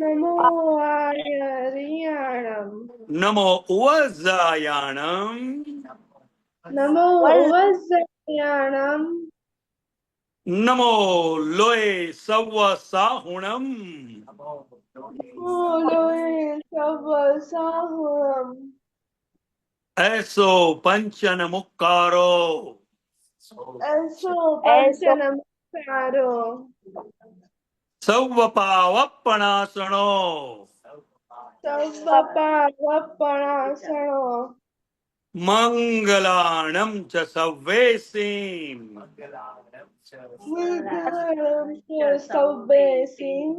नमो आर्याणं नमो उवजायाणम नमो वज्रयाणं नमो लोए सव साहुणम लोये सवसाहुरम् ऐसो पंचन मुक्कारो ऐसो ऐसो पंचनमस्कारो सव पावपणासणो सर्वपावपणासनो मंगलाणम च सव्वेसीम मंगलम च सव्वेसिं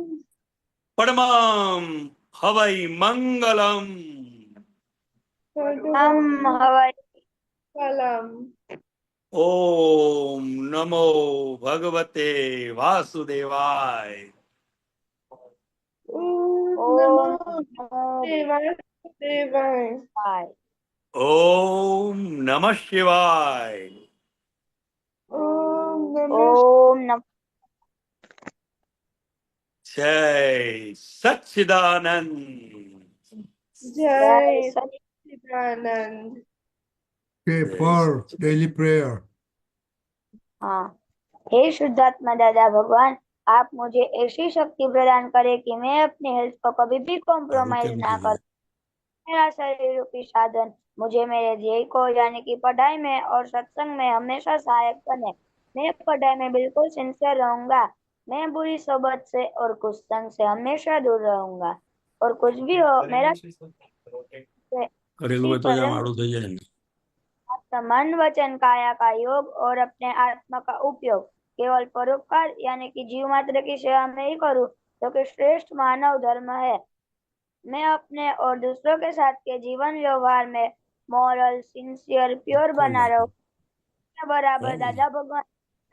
परमं हवै मंगलम हम हवै कलम ओम नमो भगवते वासुदेवाय नमो ओम नमो देवाय शिवाय ओम नमः शिवाय ओम नमः ओम नमः जय सच्चिदानंद जय जय सच। सच्चिदानंद Okay, जय for सच्चिदानंद। daily prayer. हाँ, हे शुद्धात्मा दादा भगवान, आप मुझे ऐसी शक्ति प्रदान करें कि मैं अपने हेल्थ को कभी भी कॉम्प्रोमाइज ना करूं। मेरा शरीर रूपी साधन मुझे मेरे ध्येय को यानी कि पढ़ाई में और सत्संग में हमेशा सहायक बने। मैं पढ़ाई में बिल्कुल सिंसियर रहूंगा। मैं बुरी सोबत से और कुसंग से हमेशा दूर रहूंगा और कुछ भी हो मेरा करेलू इसी तो या तरह मारू થઈ જાય ને मन वचन काया का योग और अपने आत्मा का उपयोग केवल परोपकार यानी कि जीव मात्र की सेवा में ही करूं जो कि श्रेष्ठ मानव धर्म है। मैं अपने और दूसरों के साथ के जीवन व्यवहार में मॉरल सिंसियर प्योर बना रहूं। मैं बराबर दादा भगवान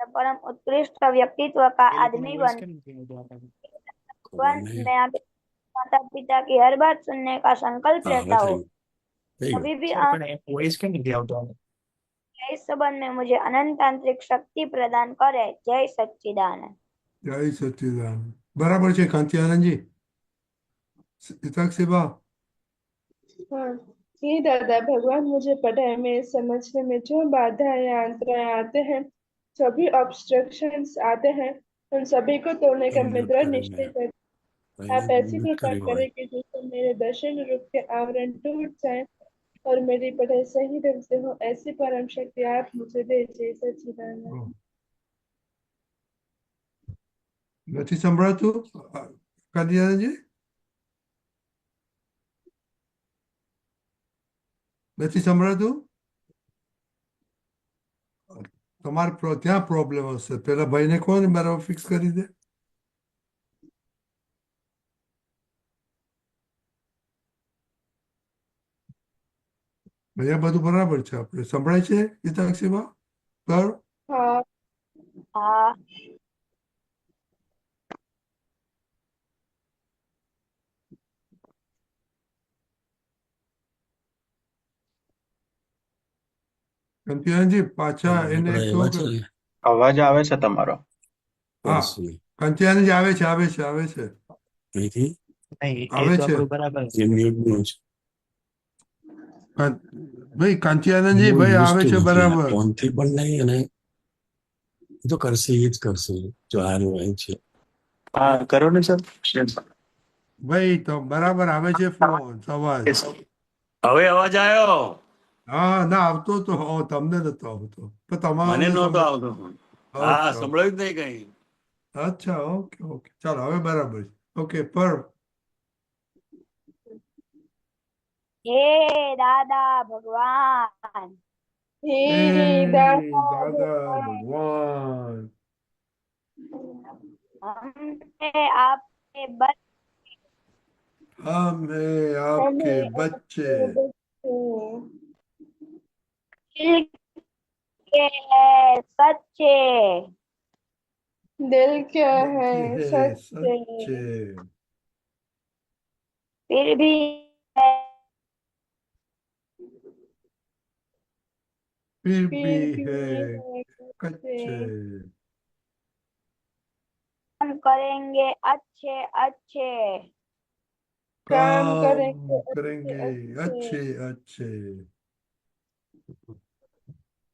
के परम उत्कृष्ट व्यक्तित्व का आदमी बन भगवान मैं आपके माता पिता की हर बात सुनने का संकल्प लेता हूँ। अभी भी आप इस संबंध में मुझे अनंत आंतरिक शक्ति प्रदान करे। जय सच्चिदानंद। જય સચ્ચિદાનંદ. બરાબર છે કાંતિ આનંદજી. હિતાક્ષીબા. हाँ ये दादा भगवान मुझे पढ़ाई में समझने में जो बाधा या अंतराय आते हैं, सभी ऑब्स्ट्रक्शंस आते हैं, उन सभी को तोड़ने का मैं दृढ़ निश्चय कर आप ऐसी कृपा करें कि जिससे मेरे दर्शन रूप के आवरण टूट जाए और मेरी पढ़ाई सही ढंग से हो, ऐसी परम शक्ति आप मुझे दे। जय सच्चिदानंद। નથી સંભળાતું કાંતિ આનંદજી? નથી સંભળાતું? તમારે ત્યાં પ્રોબ્લેમ હશે. પેલા ભાઈને કહો ને બરાબર ફિક્સ કરી દે. અહીંયા બધું બરાબર છે. આપણે સંભળાય છે હિતાક્ષીબા? સર हाँ हाँ, કાંતિ આનંદજી પાછા એને કહો કે અવાજ આવે છે તમારો? હા કાંતિ આનંદજી આવે છે આવે છે આવે છે આવે છે. ભાઈ કાંતિ આનંદજી ભાઈ આવે છે બરાબર. ફોનથી પણ નહીં અને એ તો કરશે એ જ કરશે જો હારું હોય છે. હા કરો ને સર. ભાઈ તો બરાબર આવે છે ફોન અવાજ. હવે અવાજ આવ્યો હા ના આવતો તો તમને નતો આવતો પણ મને તમારો નહોતો આવતો હા ઓકે સંભળાયું જ નહીં કઈ અચ્છા ઓકે ઓકે ચાલો હવે બરાબર છે. ઓકે પર हे दादा भगवान, हे એ दादा દાદા भगवान, ભગવાન हमने आपके बच हम है आपके हमें बच्चे दिल के हैं सच्चे, दिल क्या दिल है के है सच्चे, सच्चे फिर भी फिर भी फिर है भी कच्चे. हम करेंगे अच्छे अच्छे काम काम करेंगे करेंगे अच्छे अच्छे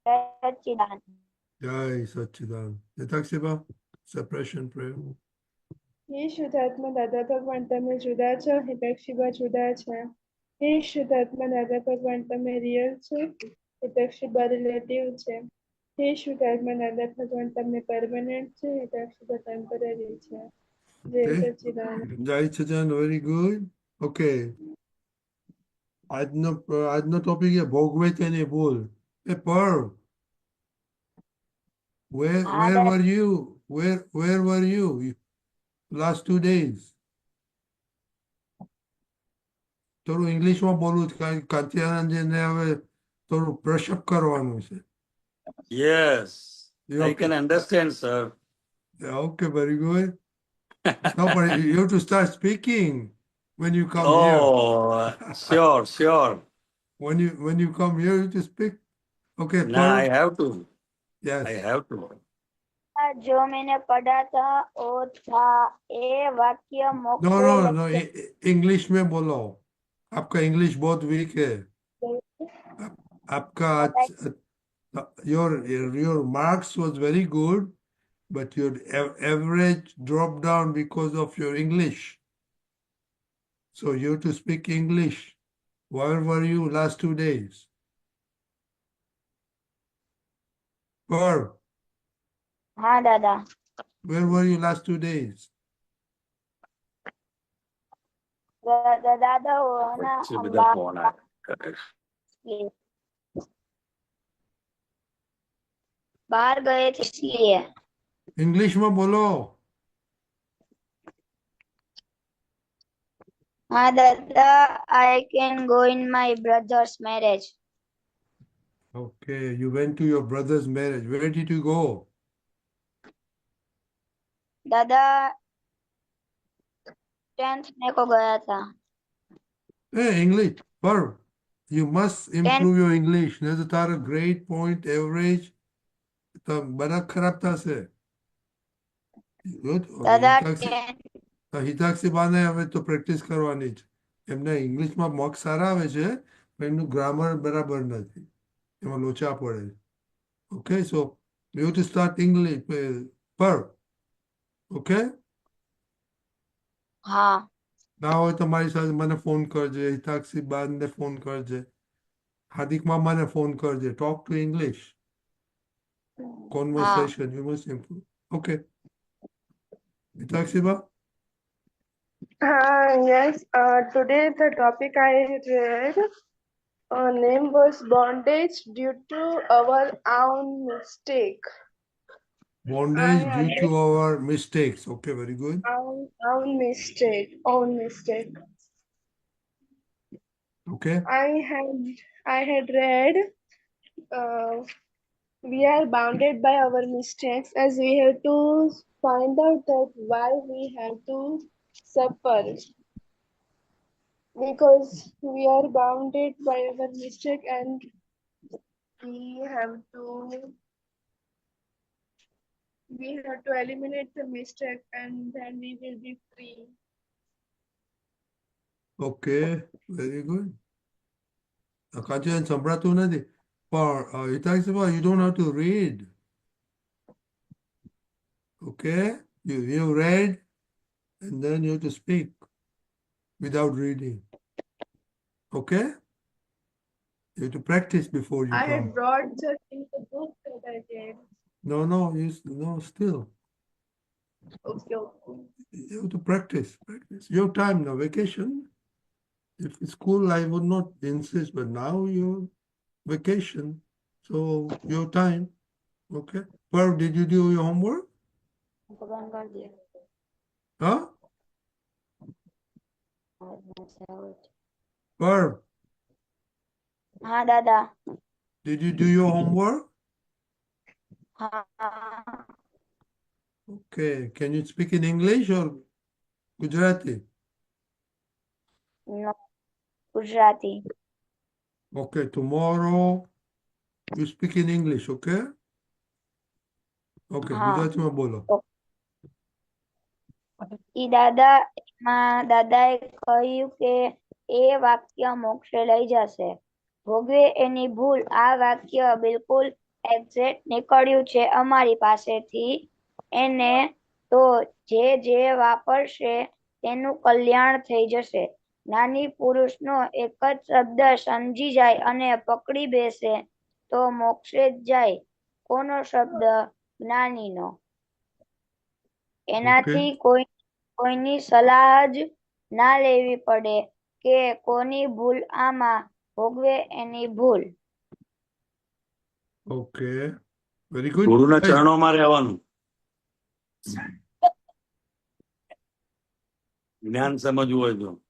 જય સચ્ચિદાનંદ. जय सच्चिदानंद यथाक्षिपा separation prayer હે શુદ્ધાત્મા દાદા ભગવાન તમે જુદા છો, હિતક્ષિબા જુદા છે. હે શુદ્ધાત્મા દાદા ભગવાન તમે રિયલ છો, હિતક્ષિબા રિલેટિવ છે. હે શુદ્ધાત્મા દાદા ભગવાન તમે પરમાનન્ટ છે, હિતક્ષિબા ટેમ્પરરી છે. જય Okay. સચ્ચિદાનંદ. जय सच्चिदानंद very good okay આજનો ટોપિક છે ભોગવે તેને બોલ એ પર હા where દાદા. were you where were you last 2 days થોડું ઇંગ્લિશમાં બોલવું છે કારણ કે કાંતિયાનંદજીને હવે થોડું બ્રશઅપ કરવાનું છે Yes, You I okay? can understand, sir. Okay, very good. No, but you have to start speaking when you come here. Oh, sure, sure. When you come here, you have to speak. Okay, Nah, I Parv? have to. Yes. I have to. जो मैंने पढ़ा था वो था ये वाक्य No, मोक्ष no, no. लक्ष्य. English में बोलो. आपका English बहुत weak है. आपका your marks was very good, but your average dropped down because of your English. So you have to speak English. Where were you last 2 days? Parv, हाँ दादा. where were you last 2 days? दादा वो है ना बच्चे भी इधर phone आया करे। बाहर गए थे इसलिए. English में बोलो. हाँ दादा, I can go in my brother's marriage. Okay, you went to your brother's marriage. Where did you go? दादा 10th में को गया था. Hey, English. Parv, you must improve your English. There's a great point average. તો બરા ખરાબ થશે. દાદા હિતાક્ષી બાને હવે તો પ્રેક્ટિસ કરવાની જ. એમને ઇંગ્લિશમાં માર્ક્સ સારા આવે છે પણ એમનું ગ્રામર બરાબર નથી. એમાં લોચા પડે. Okay, so you have to start English. Parv, okay? हाँ. ના હોય તો મારી સાથે મને ફોન કરજે, હિતાક્ષી બાને ફોન કરજે, હાર્દિક મામાને ફોન કરજે. Talk to English. Conversation, you must improve. Okay. Hitakshi ba? Yes, today the topic I read name was bondage due to our own mistake. Bondage due to our mistakes. Okay, very good. Own mistake. Okay. I had read we are bounded by our mistakes as we have to find out that why we have to suffer, because we are bounded by our mistake and we have to eliminate the mistake and then we will be free. Okay, very good. કાંચન સંભળાતું નથી. પણ હિતાક્ષી બા, you don't have to read. Okay? You read and then you have to speak without reading. Okay? You have to practice before you I come. had brought just in the book that I did. No, still. Okay. You have to practice. Your time now, vacation. If it's school, I would not insist, but now you're vacation, so your time. Okay. Parv, did you do your homework? Huh? Parv, हाँ दादा. did you do your homework? हाँ. Okay. Can you speak in English or Gujarati? No, Gujarati. Okay. Tomorrow you speak in English, okay? Okay. हाँ. Gujarati में बोलो. ઈ દાદાએ કહ્યું કે એ વાક્ય મોક્ષે લઈ જશે. ભોગવે એની ભૂલ. આ વાક્ય બિલકુલ એક્ઝેક્ટ નીકળ્યું છે અમારી પાસેથી. એને તો જે વાપરશે તેનું કલ્યાણ થઈ જશે. જ્ઞાની પુરુષનો એક જ શબ્દ સમજી જાય અને પકડી બેસે તો મોક્ષે જ જાય. કોનો શબ્દ? જ્ઞાનીનો. એનાથી કોઈની સલાહ જ ના લેવી પડે કે કોની ભૂલ આમાં. ભોગવે એની ભૂલ. Okay, very good. ગુરુના ચરણોમાં રહેવાનું. જ્ઞાન સમજવું હોય તો.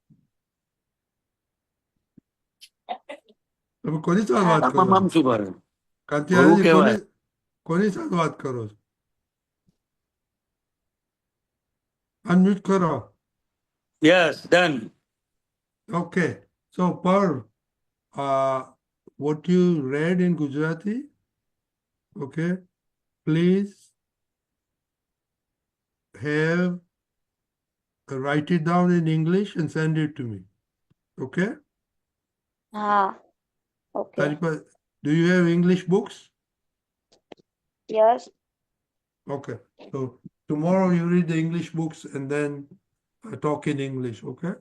તમે કોની સાથે વાત કરો આમ શું કરે? કાંતિલાલજી? કહેવાય. કોની સાથે વાત કરો છો? અનમ્યુટ કરો. Yes, done. Okay, so Parv, what you read in Gujarati, okay, please write it down in English and send it to me. Okay? હા, okay. Do you have English books? Yes. Okay, so tomorrow you read the English books and then talk in English, okay?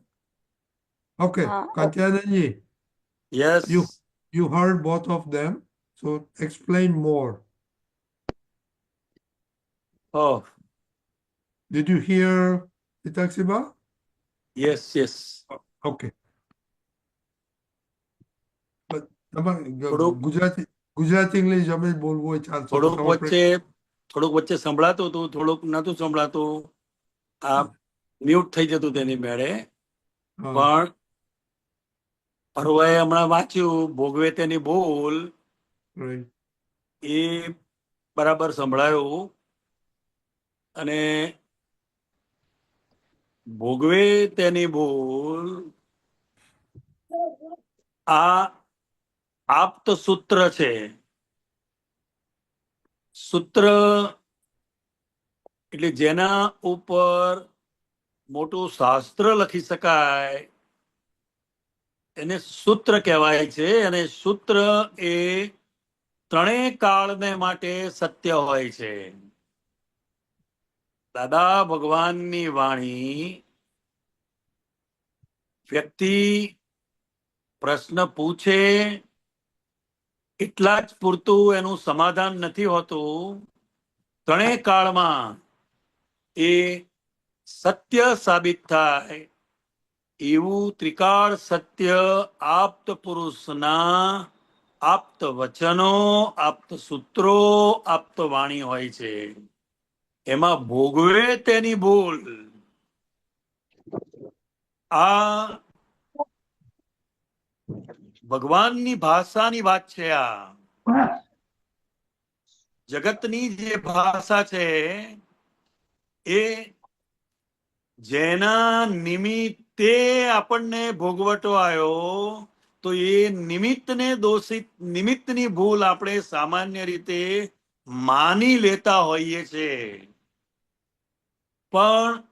Okay, Kantyalanji, yes. you heard both of them, so explain more. Oh, Did you hear Itaxiba? Yes, yes. Okay. But તમારે થોડુંક- Gujarati English અમે બોલવું હોય ચાલશે. થોડુંક વચ્ચે સંભળાતું હતું, થોડુંક નતું સંભળાતું. આ મ્યુટ થઈ જતું તેની મેળે. હા, પણ પરવાએ હમણાં વાંચ્યું ભોગવે તેની ભૂલ, right. એ બરાબર સંભળાયું. અને ભોગવે તેની ભૂલ આ આપ્ત સૂત્ર છે. સૂત્ર એટલે જેના ઉપર મોટું શાસ્ત્ર લખી શકાય એને સૂત્ર કહેવાય છે. અને સૂત્ર એ ત્રણેય કાળને માટે સત્ય હોય છે. દાદા ભગવાનની વાણી વ્યક્તિ પ્રશ્ન પૂછે એટલા જ પૂરતું એનું સમાધાન નથી હોતું. ત્રણેય કાળમાં એ સત્ય સાબિત થાય એવું ત્રિકાળ સત્ય આપ્ત પુરુષના આપ્ત વચનો, આપ્ત સૂત્રો, આપ્ત વાણી હોય છે. એમાં ભોગવે તેની ભૂલ આ ભગવાનની ભાષાની વાત છે. આ જગતની જે ભાષા છે એ જેના નિમિત્તે આપણને ભોગવટો આવ્યો તો એ નિમિત્તની ભૂલ આપણે સામાન્ય રીતે માની લેતા હોઈએ છીએ. પણ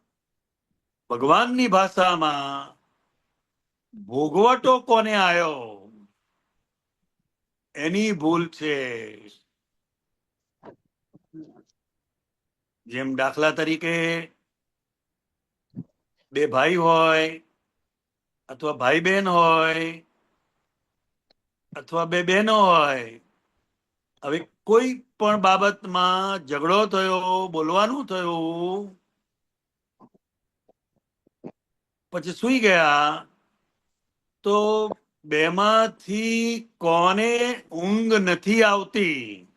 ભગવાનની ભાષામાં ભોગવટો કોને આવ્યો એની ભૂલ છે. જેમ દાખલા તરીકે બે ભાઈ હોય અથવા ભાઈ બહેન હોય અથવા બે બહેનો હોય. હવે કોઈ પણ બાબતમાં ઝઘડો થયો, બોલવાનું થયું, પછી સૂઈ ગયા તો બેમાંથી કોને ઊંઘ નથી આવતી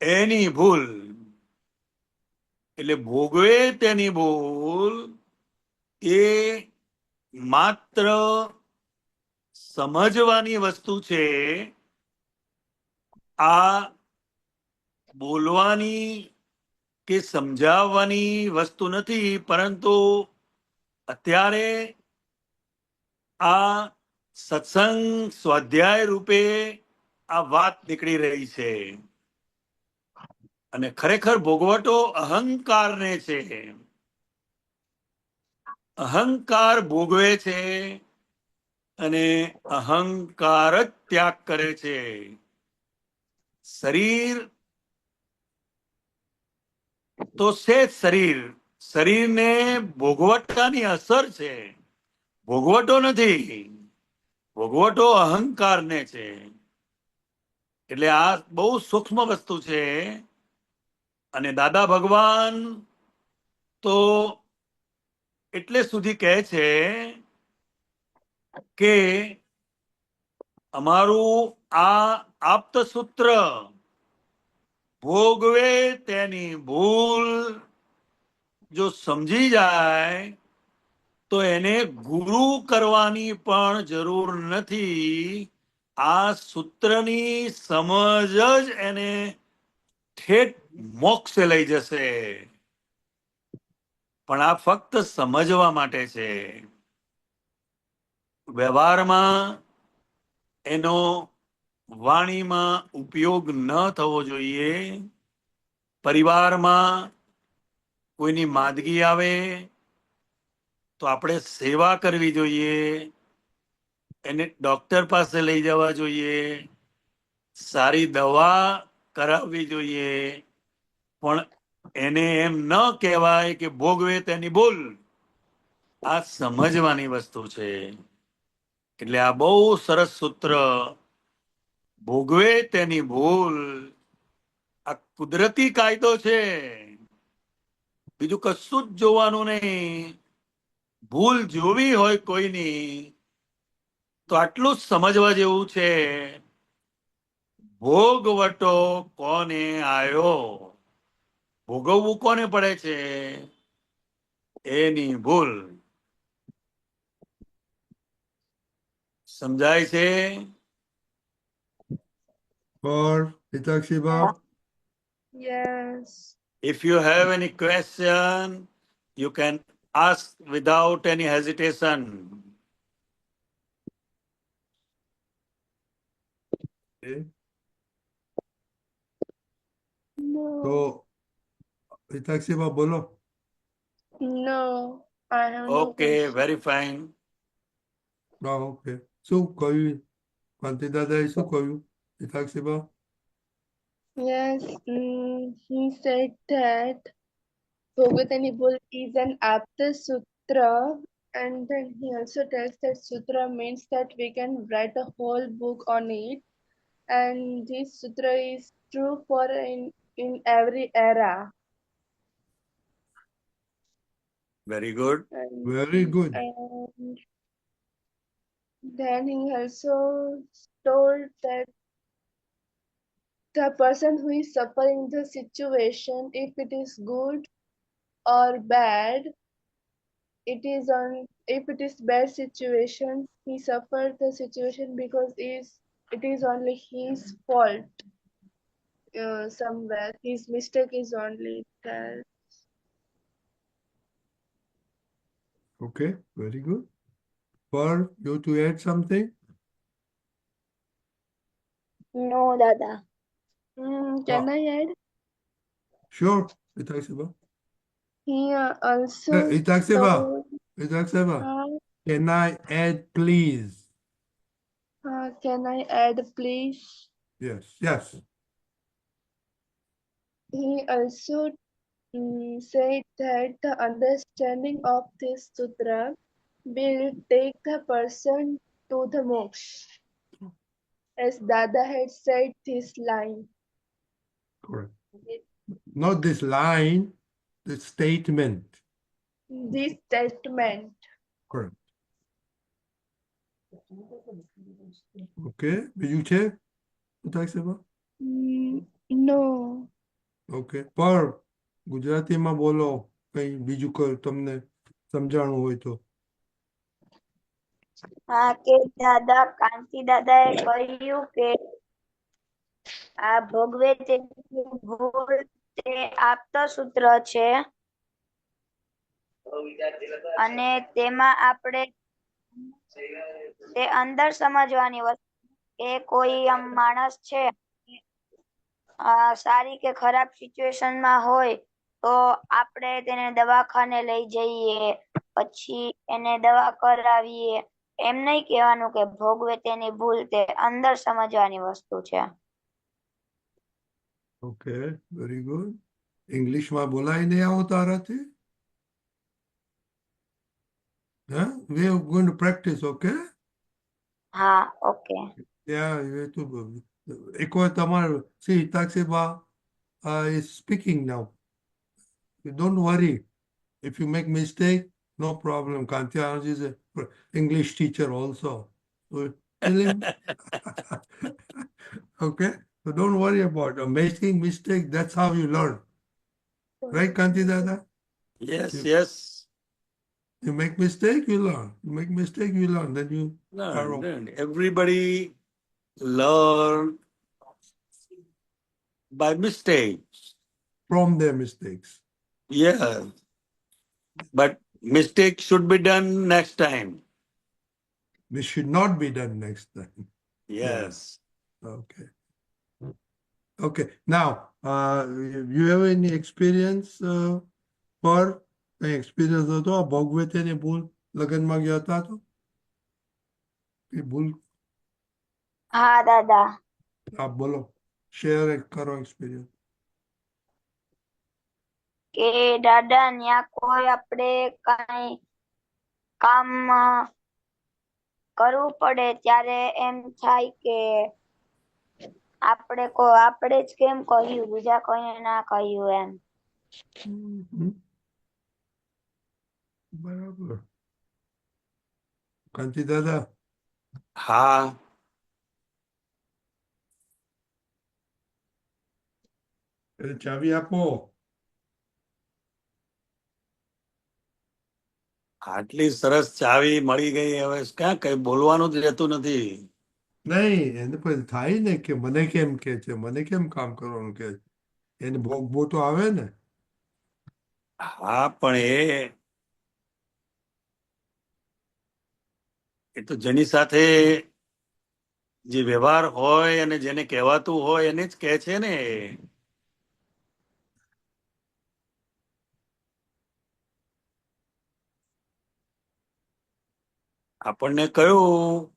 એની ભૂલ. એટલે ભોગવે તેની ભૂલ એ માત્ર સમજવાની વસ્તુ છે. આ બોલવાની કે સમજાવવાની વસ્તુ નથી. પરંતુ અત્યારે આ સત્સંગ સ્વાધ્યાય રૂપે આ વાત નીકળી રહી છે. અને ખરેખર ભોગવટો અહંકારને છે. અહંકાર ભોગવે છે અને અહંકાર જ ત્યાગ કરે છે. શરીર તો છે જ શરીર, શરીરને ભોગવટાની અસર છે, ભોગવટો નથી. ભોગવટો અહંકારને છે. એટલે આ બહુ સૂક્ષ્મ વસ્તુ છે. અને દાદા ભગવાન તો એટલે સુધી કહે છે કે અમારું આ આપ્ત સૂત્ર ભોગવે તેની ભૂલ જો સમજી જાય તો એને ગુરુ કરવાની પણ જરૂર નથી. આ સૂત્રની સમજ જ એને ઠેઠ મોક્ષે લઈ જશે. પણ આ ફક્ત સમજવા માટે છે. વ્યવહારમાં એનો વાણીમાં ઉપયોગ ન થવો જોઈએ. પરિવારમાં કોઈની માંદગી આવે તો આપણે સેવા કરવી જોઈએ, એને ડોક્ટર પાસે લઈ જવા જોઈએ, સારી દવા કરાવવી જોઈએ. પણ એને એમ ન કહેવાય કે ભોગવે તેની ભૂલ. આ સમજવાની વસ્તુ છે. એટલે આ બહુ સરસ સૂત્ર, ભોગવે તેની ભૂલ. આ કુદરતી કાયદો છે, બીજું કશું જ જોવાનું નહીં. ભૂલ જોવી હોય કોઈની તો આટલું જ સમજવા જેવું છે, ભોગવટો કોને આયો. ભોગવવું કોને પડે છે? એની ભૂલ. સમજાય છે? और हिताक्षी बा, Yes. If you have any question, you can ask without any hesitation. okay. No. तो हिताक्षी बा बोलो. No. I have no Okay, question. very fine. હા, ઓકે. શું કહ્યું કાંતિ દાદાએ? શું કહ્યું હિતાક્ષી બા? Yes. He said that Bhogatani Bull is an Apta Sutra, and then he also tells that Sutra means that we can write a whole book on it, and this Sutra is true for in every era. Very good. Very good. And then he also told that the person who is suffering the situation, if it is good or bad, it is on if it is bad situation, he suffered the situation because it is only his fault. Somewhere his mistake is only there. Okay, very good. For you to add something? No, Dada. Can I add? Sure, Hitakshi बा. He also Hitakshi बा, told, Hitakshi बा. uh, Can I add please? can I add please? Yes, yes. He also said that the understanding of this sutra will take the person to the moksha, as Dada had said this line. Correct. Not this line, the statement. This statement. Correct. Okay, બીજું છે હિતાક્ષી બા? No. Okay, પર ગુજરાતીમાં બોલો કઈ બીજું તમને સમજાણું હોય તો. હા, કે દાદા કાંતિ દાદાએ કહ્યું કે આ ભોગવે તેની ભૂલ તે આપતો સૂત્ર છે અને તેમાં આપણે તે અંદર સમજવાની વસ્તુ કે કોઈ આમ માણસ છે સારી કે ખરાબ સિચ્યુએશનમાં હોય તો આપણે તેને દવાખાને લઈ જઈએ, પછી એને દવા કરાવીએ એમ નહીં કહેવાનું કે ભોગવે તેની ભૂલ, તે અંદર સમજવાની વસ્તુ છે. Okay, very good. ઇંગ્લિશમાં બોલાય નહીં આવો તારાથી? હા, we are going to practice, okay? હા, okay. Yeah, you have to. એક વાર તમારે see Taksiba is speaking now. You don't worry. If you make mistake, no problem. Kantianj is a English teacher also. So tell him. Okay? So don't worry about it. Making mistake, that's how you learn. Right, Kanti Dada? Yes You, yes you make mistake, you learn. You make mistake, you learn. Then you are everybody learn by mistake. from their mistakes. Yes, but mistake should be done next time. This should not be done next time. Yes. Okay. Okay. Now, you have any experience for experience હતો આ ભોગવે તેની ભૂલ લગ્નમાં ગયા હતા તો એ ભૂલ હા દાદા, આપ બોલો, શેર કરો એક્સપિરિયન્સ. કે દાદા ત્યાં કોઈ આપણે કઈ કામ કરવું પડે ત્યારે એમ થાય કે આપણે જ કેમ કહ્યું, બીજા કોઈને ના કહ્યું એમ. બરાબર. કાંતિ દાદા, હા, એ ચાવી આપો. આટલી સરસ ચાવી મળી ગઈ, હવે ક્યાં કઈ બોલવાનું જ રહેતું નથી. નહીં, એને પછી થાય ને કે મને કેમ કે છે, મને કેમ કામ કરવાનું કે છે, એને ભોગવો તો આવે ને. હા, પણ એ તો જેની સાથે જે વ્યવહાર હોય અને જેને કહેવાતું હોય એને જ કહે છે ને. આપણને કયું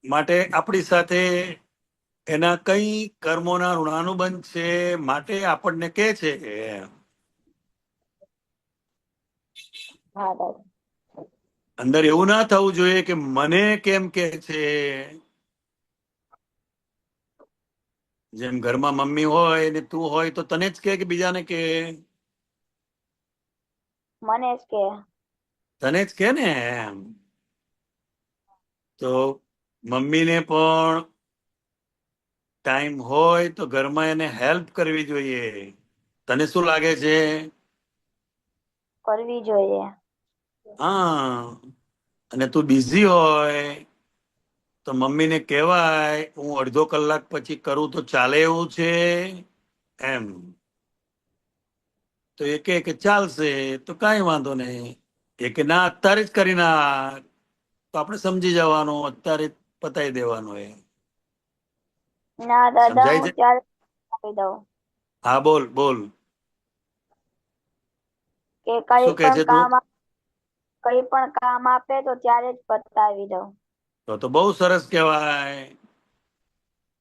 માટે આપણી સાથે એના કઈ કર્મોના ઋણાનુબંધ છે માટે આપણને કહે છે. હા દાદા, અંદર એવું ના થવું જોઈએ કે મને કેમ કે છે. જેમ ઘરમાં મમ્મી હોય ને તું હોય તો તને જ કે બીજાને કે? મને જ કે. તને જ કે ને. એમ તો મમ્મીને પણ ટાઈમ હોય તો ઘરમાં એને હેલ્પ કરવી જોઈએ. તને શું લાગે છે? કરવી જોઈએ. હા, અને તું બિઝી હોય તો મમ્મીને કહેવાય હું અડધો કલાક પછી કરું તો ચાલે એવું છે એમ. તો એ કે ચાલશે, તો કાંઈ વાંધો નહીં. એ કે ના અત્યારે જ કરી નાખ, તો આપણે સમજી જવાનું, અત્યારે જ પતાવી દેવાનું. ના દાદા, સમજાય હું છે? ત્યારે આપી દઉં હા, બોલ બોલ. કે કઈ શું કહે પણ છે તું? કામ આપે તો ત્યારે જ પતાવી દઉં. તો બહુ સરસ કહેવાય.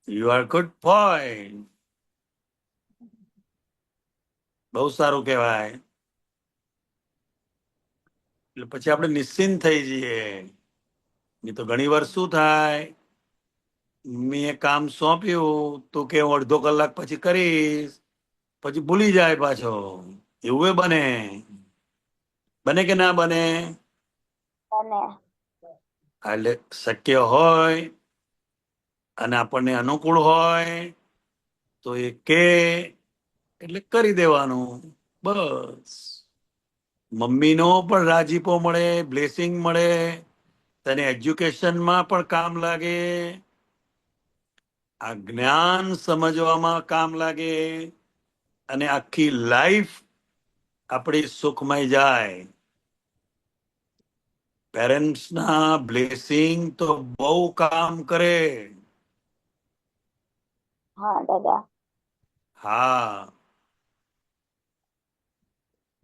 You are good point. બહુ સારું કહેવાય. એટલે પછી આપણે નિશ્ચિંત થઈ જઈએ. નહીં તો ઘણી વાર શું થાય, મમ્મીએ કામ સોંપ્યું તું કે હું અડધો કલાક પછી કરીશ, પછી ભૂલી જાય પાછો. એવું બને કે ના બને? અને એટલે શક્ય હોય અને આપણને અનુકૂળ હોય તો એ કે એટલે કરી દેવાનું. બસ. મમ્મીનો પણ રાજીપો મળે, બ્લેસિંગ મળે, તને એજ્યુકેશનમાં પણ કામ લાગે, આ જ્ઞાન સમજવામાં કામ લાગે, અને આખી લાઈફ આપણી સુખમય જાય. પેરેન્ટ્સના બ્લેસિંગ તો બહુ કામ કરે. હા દાદા. હા.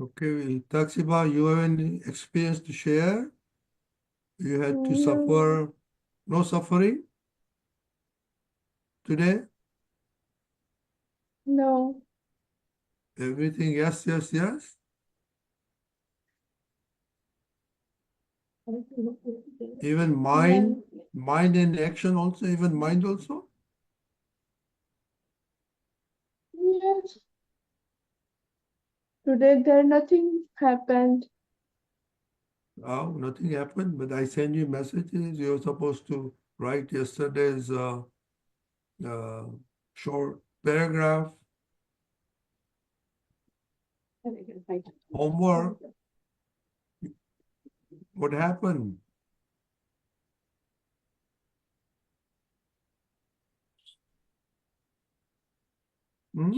Okay, Taksiba, you have any experience to share? You had to suffer, no suffering today? No. Everything, yes, yes, yes? Even mind and action also, even mind also? Yes. Today there nothing happened. Oh, nothing happened, but I send you messages. You're supposed to write yesterday's short paragraph, homework. What happened? Hmm?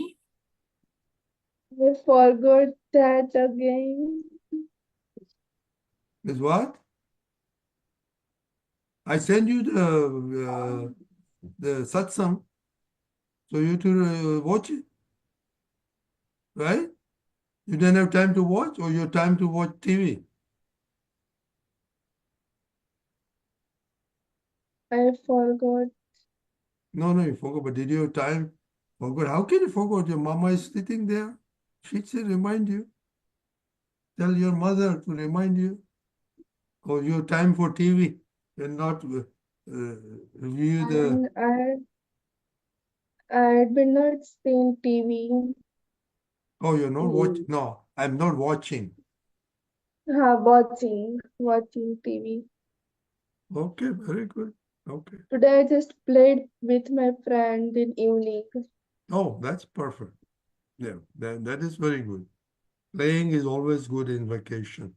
I forgot that again. Is what? I send you the satsang, so you to watch it, right? You don't have time to watch, or you have time to watch TV? I forgot. No, you forgot, but did you have time? Forgot. How can you forget? Your mama is sitting there. She should remind you. Tell your mother to remind you. Or your time for TV and not review the. And I did not see TV. Oh, you're not watching? No, I'm not watching. Watching TV. Okay, very good. Okay. Today I just played with my friend in evening. Oh, that's perfect. Yeah, that is very good. Playing is always good in vacation.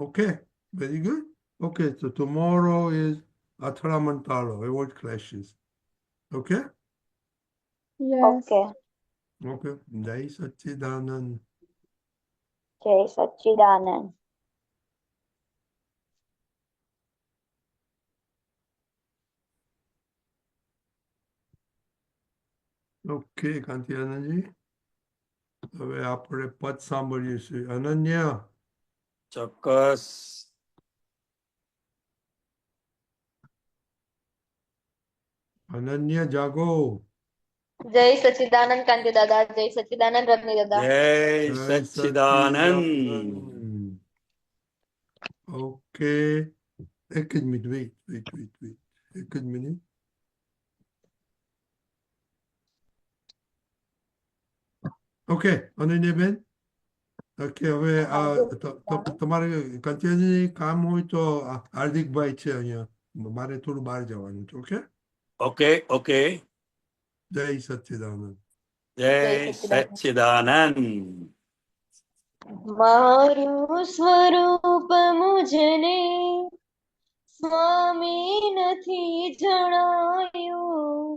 Okay, very good. Okay, so tomorrow is Atharamantalo, avoid clashes. Okay? Yes. Okay. Okay. Jai Satchidanand. જય સચ્ચિદાનંદ. Okay, Kanti Anandji. હવે આપણે પદ સાંભળીશું. અનન્ય, ચોક્કસ. અનન્ય જાગો. જય સચ્ચિદાનંદ કાંતિ દાદા, જય સચ્ચિદાનંદ રત્ની દાદા. જય સચ્ચિદાનંદ. ઓકે, એક જ મિનિટ, વેઇટ, એક જ મિનિટ. ઓકે, અનન્યાબેન. ઓકે, હવે તમારે કંચનજી કામ હોય તો હાર્દિકભાઈ છે અહીંયા, મારે થોડું બહાર જવાનું છે. Okay, okay okay. જય સચ્ચિદાનંદ. જય સચ્ચિદાનંદ. મારું સ્વરૂપ મુજને સ્વામી નથી જણાયું,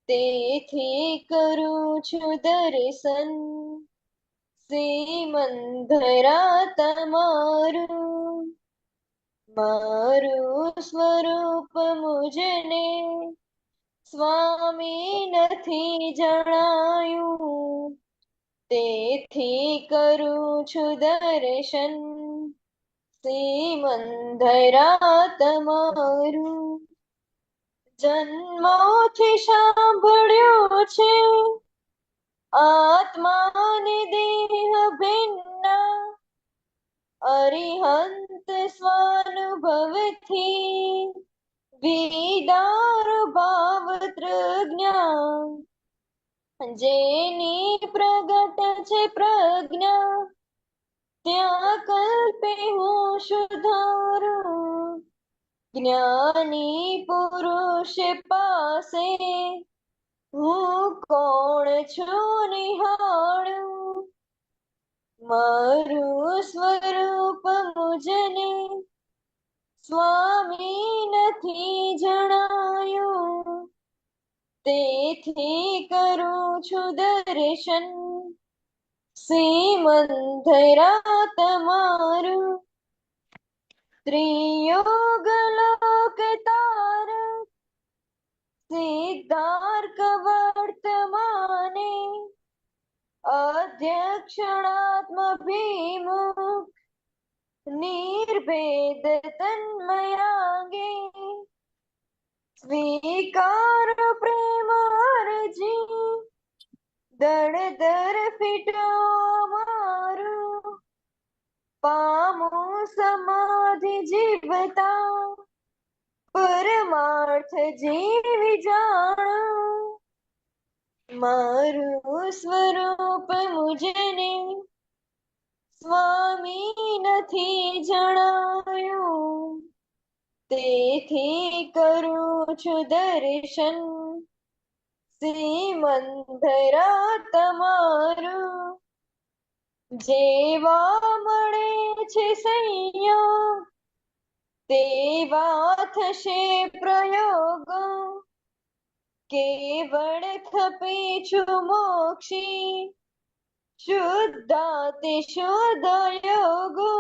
તેથી કરું છું દર્શન શ્રીમંધરા તમારું. મારું સ્વરૂપ મુજને સ્વામી નથી જણાયું, તેથી કરું છું દર્શન શ્રીમંધરા તમારું. જન્મોથી સાંભળ્યું છે આત્માને દેહ ભિન્ન, અરિહંત સ્વાનુભવથી વિદાર ભાવ પ્રજ્ઞા, જેની પ્રગટ છે પ્રજ્ઞા ત્યાં કલ્પે હું સુધારું. જ્ઞાની પુરુષ પાસે હું કોણ છું નિહાળું. મારું સ્વરૂપ મુજને સ્વામી નથી જણાયું, તેથી કરું છું દર્શન શ્રીમંધરા તમારું. ત્રિયોગ લોક તારક સિદ્ધાર્ક વર્તમાને, અધ્યક્ષણાત્મભીમુખ નિર્ભેદ તન્મયાંગે સ્વીકાર પ્રેમ અરજી દળદર ફીટો મારું પામું સમાધિ જીવતા પરમાર્થ જીવી જાણું મારું સ્વરૂપ મુજને સ્વામી નથી જણાયું તેથી કરું છું દર્શન શ્રીમંધરા તમારું જેવા મળે છે સંયોગ તેવા થશે પ્રયોગો કેવળ ખપે છું મોક્ષી શુદ્ધાતિ શુદ્ધ યોગો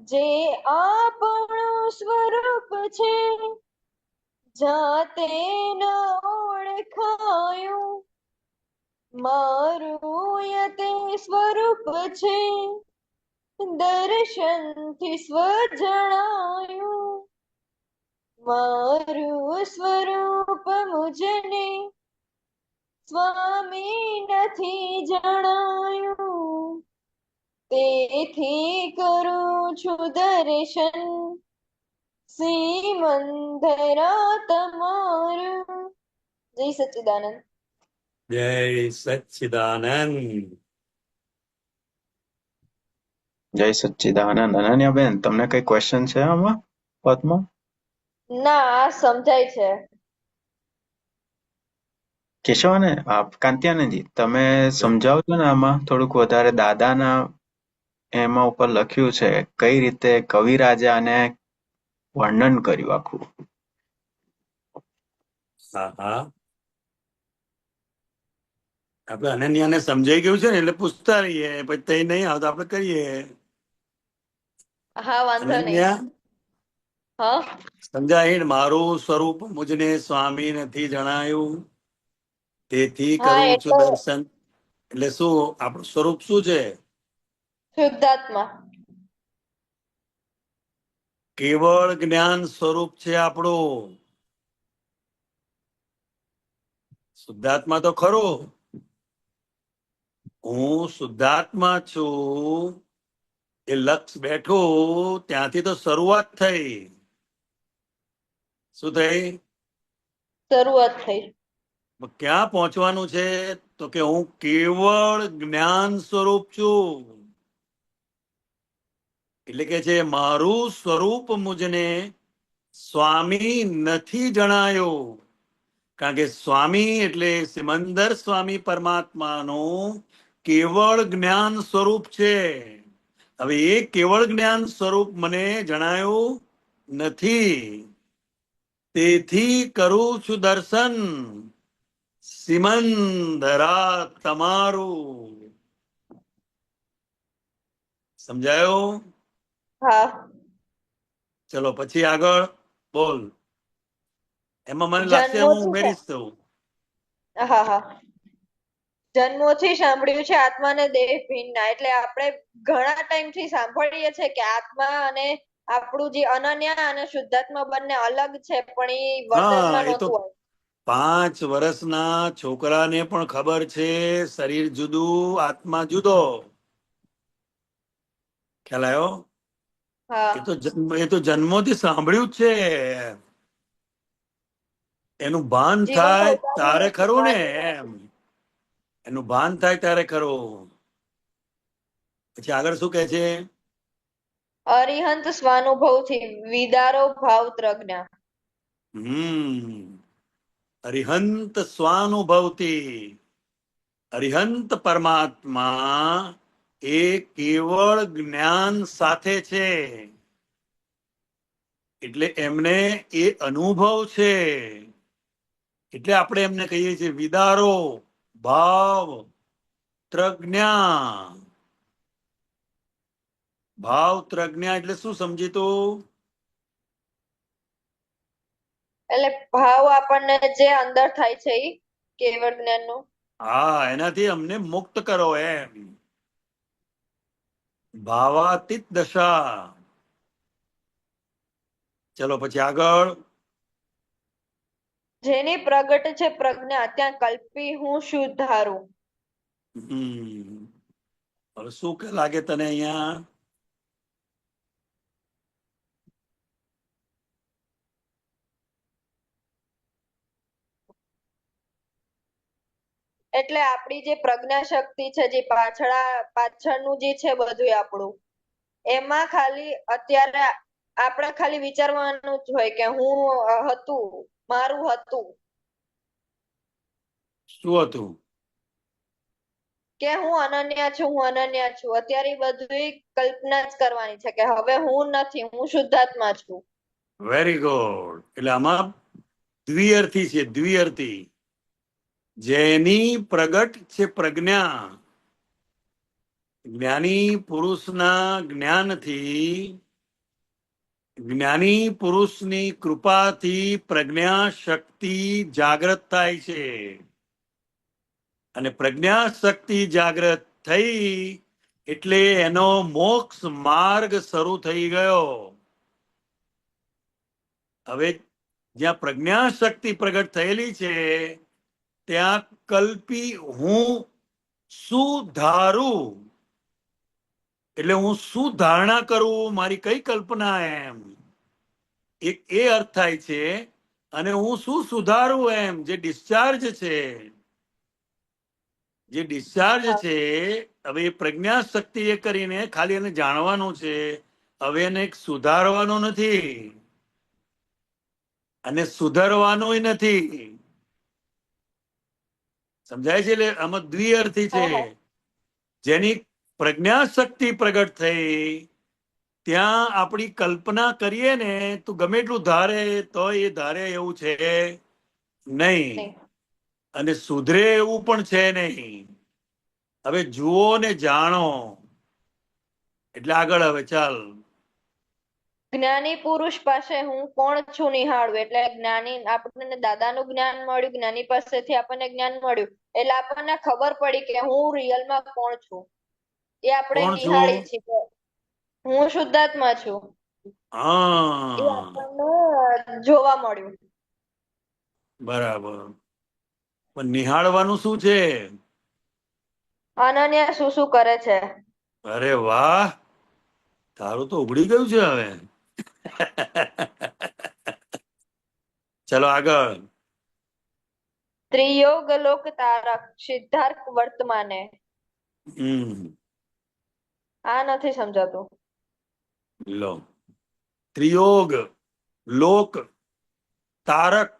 જે આપણું સ્વરૂપ છે જાતે ન ઓળખાયું મારું યતે સ્વરૂપ છે દર્શનથી સ્વ જણાયું મારું સ્વરૂપ મુજને સ્વામી નથી જણાયું તેથી કરું છું દર્શન શ્રીમંધરા તમારું જય સચ્ચિદાનંદ જય સચ્ચિદાનંદ. જય સચ્ચિદાનંદ. અનન્યાબેન, તમને કઈ ક્વેશ્ચન છે આમાં પદમાં? ના આ સમજાય છે. કેશવાને કાંત્યાનંદજી, તમે સમજાવજો ને આમાં થોડુંક વધારે. દાદાના એમાં ઉપર લખ્યું છે કઈ રીતે કવિરાજા અને વર્ણન કર્યું આખું. હા હા, આપણે અનન્યાને સમજાઈ ગયું છે ને એટલે પૂછતા રહીએ, પછી તે નહીં આવતો આપણે કરીએ. હા વાંધો નહીં. અનન્યા હા સમજાય ને? મારું સ્વરૂપ મુજને સ્વામી નથી જણાયું તેથી હા કરું છું એટલે દર્શન. એટલે શું આપણું સ્વરૂપ શું છે? શુદ્ધાત્મા. કેવળ જ્ઞાન સ્વરૂપ છે આપણું. શુદ્ધાત્મા તો ખરું, હું શુદ્ધાત્મા છું એ લક્ષ બેઠું ત્યાંથી તો શરૂઆત થઈ. શું થઈ? શરૂઆત થઈ. ક્યાં પહોંચવાનું છે? તો કે હું કેવળ જ્ઞાન સ્વરૂપ છું. એટલે કે છે મારું સ્વરૂપ મુજને સ્વામી નથી જણાયો. કારણ કે સ્વામી એટલે સિમંદર સ્વામી પરમાત્માનું કેવળ જ્ઞાન સ્વરૂપ છે. હવે એ કેવળ જ્ઞાન સ્વરૂપ મને જણાયું નથી, તેથી કરું છું દર્શન સિમંદરા તમારું. સમજાયો? હા ચલો પછી આગળ બોલ. એમાં મને લાગશે હું જન્મોથી ઉમેરીશ દઉં. હા હા જન્મોથી સાંભળ્યું છે આત્માને દેહ ભિન્ન. એટલે આપણે ઘણા ટાઈમ થી સાંભળીએ છે કે આત્મા અને આપણું જે અનન્ય અને શુદ્ધાત્મા બંને અલગ છે, પણ એ વર્તનમાં હા, એ તો નહોતું આવ્યું. 5 વર્ષના છોકરાને પણ ખબર છે શરીર જુદું આત્મા જુદો. ખ્યાલ આવ્યો? હા એ તો જન્મોથી સાંભળ્યું જ છે. એનું ભાન જીવન થાય પોતાનું તારે ખરું ને, માન્યું એમ એનું ભાન થાય ત્યારે ખરું. પછી આગળ શું કે છે? અરિહંત સ્વાનુભવથી વિદારો ભાવ ત્રજ્ઞા. અરિહંત સ્વાનુભવતી. અરિહંત પરમાત્મા એ કેવળ જ્ઞાન સાથે છે, એટલે એમને એ અનુભવ છે. એટલે આપણે એમને કહીએ છીએ વિદારો ભાવ ત્રજ્ઞા. ભાવ ત્રજ્ઞા એટલે શું સમજી તું? એટલે ભાવ આપણને જે અંદર થાય છે એ કેવળ જ્ઞાન નું. હા, એનાથી અમને મુક્ત કરો એમ. ભાવાતીત દશા. ચલો પછી આગળ. જેની પ્રગટ છે પ્રજ્ઞા ત્યાં કલ્પી હું શું ધારું. હવે શું લાગે તને અહીંયા? એટલે આપણી જે પ્રજ્ઞા શક્તિ છે, જે પાછળનું જે છે બધું આપણું, એમાં ખાલી અત્યારે આપણે ખાલી વિચારવાનું જ હોય કે હું હતું, મારું હતું, શું હતું? કે હું અનન્ય છું, હું અનન્ય છું. અત્યારે બધું કલ્પના જ કરવાની છે કે હવે હું નથી, હું શુદ્ધાત્મા છું. Very good. એટલે આમાં દ્વિઅર્થી છે, દ્વિઅર્થી. જેની પ્રગટ છે પ્રજ્ઞા, જ્ઞાની પુરુષના જ્ઞાનથી, જ્ઞાની પુરુષની કૃપાથી પ્રજ્ઞા શક્તિ જાગૃત થાય છે. અને પ્રજ્ઞા શક્તિ જાગૃત થઈ એટલે એનો મોક્ષ માર્ગ શરૂ થઈ ગયો. હવે જ્યાં પ્રજ્ઞા શક્તિ પ્રગટ થયેલી છે ત્યાં કલ્પી હું શું ધારું, એટલે હું શું ધારણા કરું, મારી કઈ કલ્પના, એમ એક એ અર્થ થાય છે. અને હું શું સુધારું, એમ જે ડિસ્ચાર્જ છે, જે ડિસ્ચાર્જ છે. હવે એ પ્રજ્ઞા શક્તિ એ કરીને ખાલી એને જાણવાનું છે. હવે એને સુધારવાનું નથી અને સુધારવાનું નથી. સમજાય છે? એટલે આમાં દ્વિઅર્થી છે. જેની પ્રજ્ઞા શક્તિ પ્રગટ થઈ ત્યાં આપણી કલ્પના કરીએ ને તો ગમે એટલું ધારે તો એ ધારે એવું છે નહીં, અને સુધરે એવું પણ છે નહીં. હવે જુઓ ને જાણો. એટલે આગળ હવે ચાલ. જ્ઞાની પુરુષ પાસે હું કોણ છું નિહાળું. એટલે જ્ઞાની, આપણને દાદાનું જ્ઞાન મળ્યું, જ્ઞાની પાસેથી આપણને જ્ઞાન મળ્યું એટલે આપણને ખબર પડી કે હું રિયલમાં કોણ છું. એ આપણે કોણ છું? નિહાળી છીએ. હું શુદ્ધાત્મા છું. એ હા, આપણને જોવા મળ્યું. બરાબર. પણ નિહાળવાનું શું છે? અનન્ય શું શું કરે છે. અરે વાહ, તારું તો ઉઘડી ગયું છે હવે. ચલો આગળ. ત્રિયોગ લોક તારક સિદ્ધાર્થ વર્તમાને. આ નથી સમજાતું. લો, ત્રિયોગ લોક તારક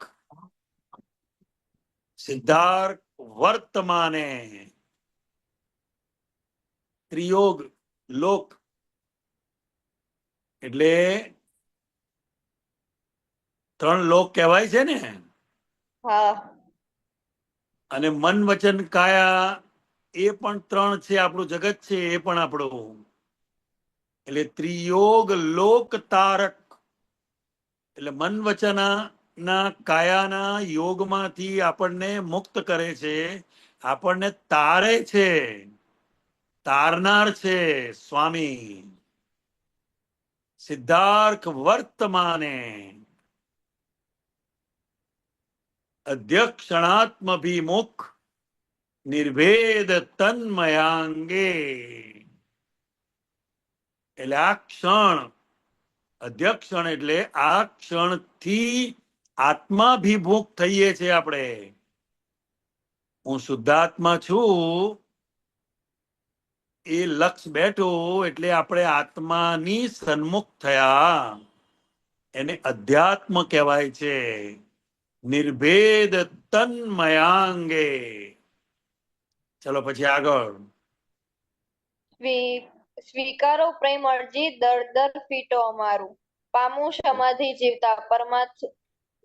સિદ્ધાર્થ વર્તમાને. ત્રિયોગ લોક એટલે 3 લોક કહેવાય છે ને. હા, અને મન વચન કાયા એ પણ 3 છે. આપણું જગત છે એ પણ આપણું. એટલે ત્રિયોગ લોક તારક એટલે મન વચન ના કાયાના યોગમાંથી આપણને મુક્ત કરે છે, આપણને તારે છે, તારનાર છે સ્વામી. સિદ્ધાર્થ વર્તમાને અધ્યક્ષણાત્મભિમુખ નિર્ભેદ તન્મયાંગે. એટલે આ ક્ષણ, અધ્યક્ષણ એટલે આ ક્ષણથી આત્માભિમુખ થઈએ છીએ આપણે. હું શુદ્ધાત્મા છું એ લક્ષ બેઠું એટલે આપણે આત્માની સન્મુખ થયા. એને અધ્યાત્મ કહેવાય છે. નિર્ભેદ તન્મયાંગે. ચલો પછી આગળ. સ્વીકારો પ્રેમ અરજી દર દર ફીટો અમારું. પામું સમાધિ જીવતા પરમાર્થ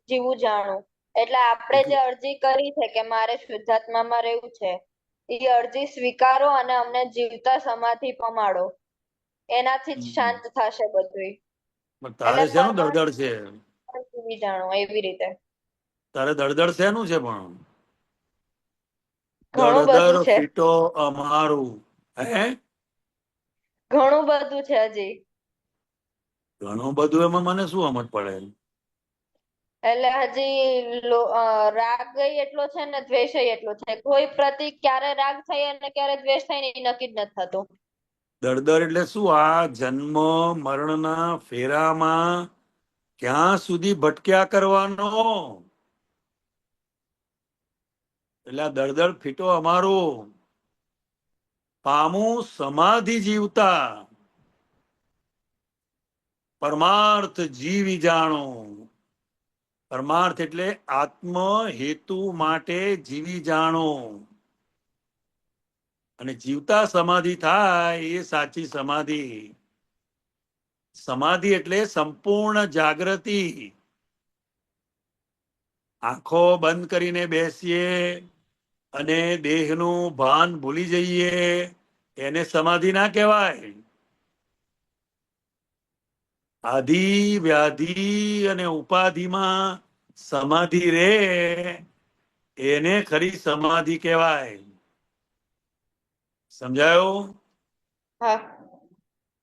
જીવું જાણું. એટલે આપણે જે અરજી કરી છે કે મારે શુદ્ધાત્મામાં રહેવું છે, એ અરજી સ્વીકારો અને અમને જીવતા સમાધિ પમાડો. એનાથી જ શાંત થશે બધું. તારે શેનું દળદળ છે? જીવી જાણો એવી રીતે. તારે દળદળ શેનું છે? પણ ઘણું દળદર બધું છે, ફીટો અમારું. હે ઘણું બધું છે હજી. ઘણું બધું એમાં મને શું સમજ પડે? એટલે હજી રાગ એટલો છે ને દ્વેષ એટલો છે. કોઈ પ્રતિક ક્યારે રાગ થાય અને ક્યારે દ્વેષ થાય ને એ નક્કી જ નથી થતું. દળદર એટલે શું? આ જન્મ મરણના ફેરામાં ક્યાં સુધી ભટક્યા કરવાનો? એટલે આ દળદર ફીટો અમારું. પામું સમાધિ જીવતા, પરમાર્થ જીવી જાણો. પરમાર્થ એટલે આત્મ હેતુ માટે જીવી જાણો. અને જીવતા સમાધિ થાય એ સાચી સમાધિ. સમાધિ એટલે સંપૂર્ણ જાગૃતિ. આંખો બંધ કરીને બેસીએ અને દેહનું ભાન ભૂલી જઈએ, એને સમાધિ ના કહેવાય. આધિ વ્યાધિ અને ઉપાધિમાં સમાધિ રે, એને ખરી સમાધિ કહેવાય. સમજાયું? હા.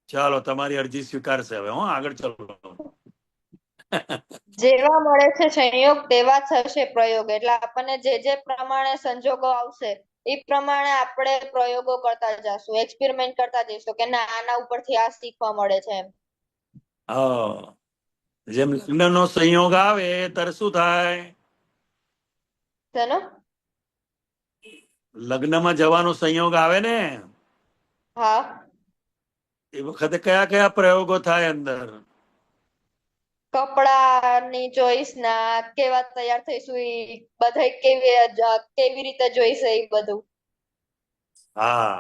ચાલો, તમારી અરજી સ્વીકારશે હવે. હું આગળ ચલો. જેવા મળે છે સંયોગ તેવા થશે પ્રયોગ. એટલે આપણને જે પ્રમાણે સંજોગો આવશે એ પ્રમાણે આપણે પ્રયોગો કરતા જશું, એક્સપેરિમેન્ટ કરતા જઈશું કે ના આના ઉપરથી આ શીખવા મળે છે એમ. હા, જેમ લગ્નનો સંયોગ આવે ત્યારે શું થાય? શેનો? લગ્નમાં જવાનો સંયોગ આવે ને, હા. એ વખતે કયા કયા પ્રયોગો થાય અંદર? કપડાની ચોઈસ ના, કેવા તૈયાર થઈશું ઈ બધા કેવી રીતે જોઈશે એ બધું. હા,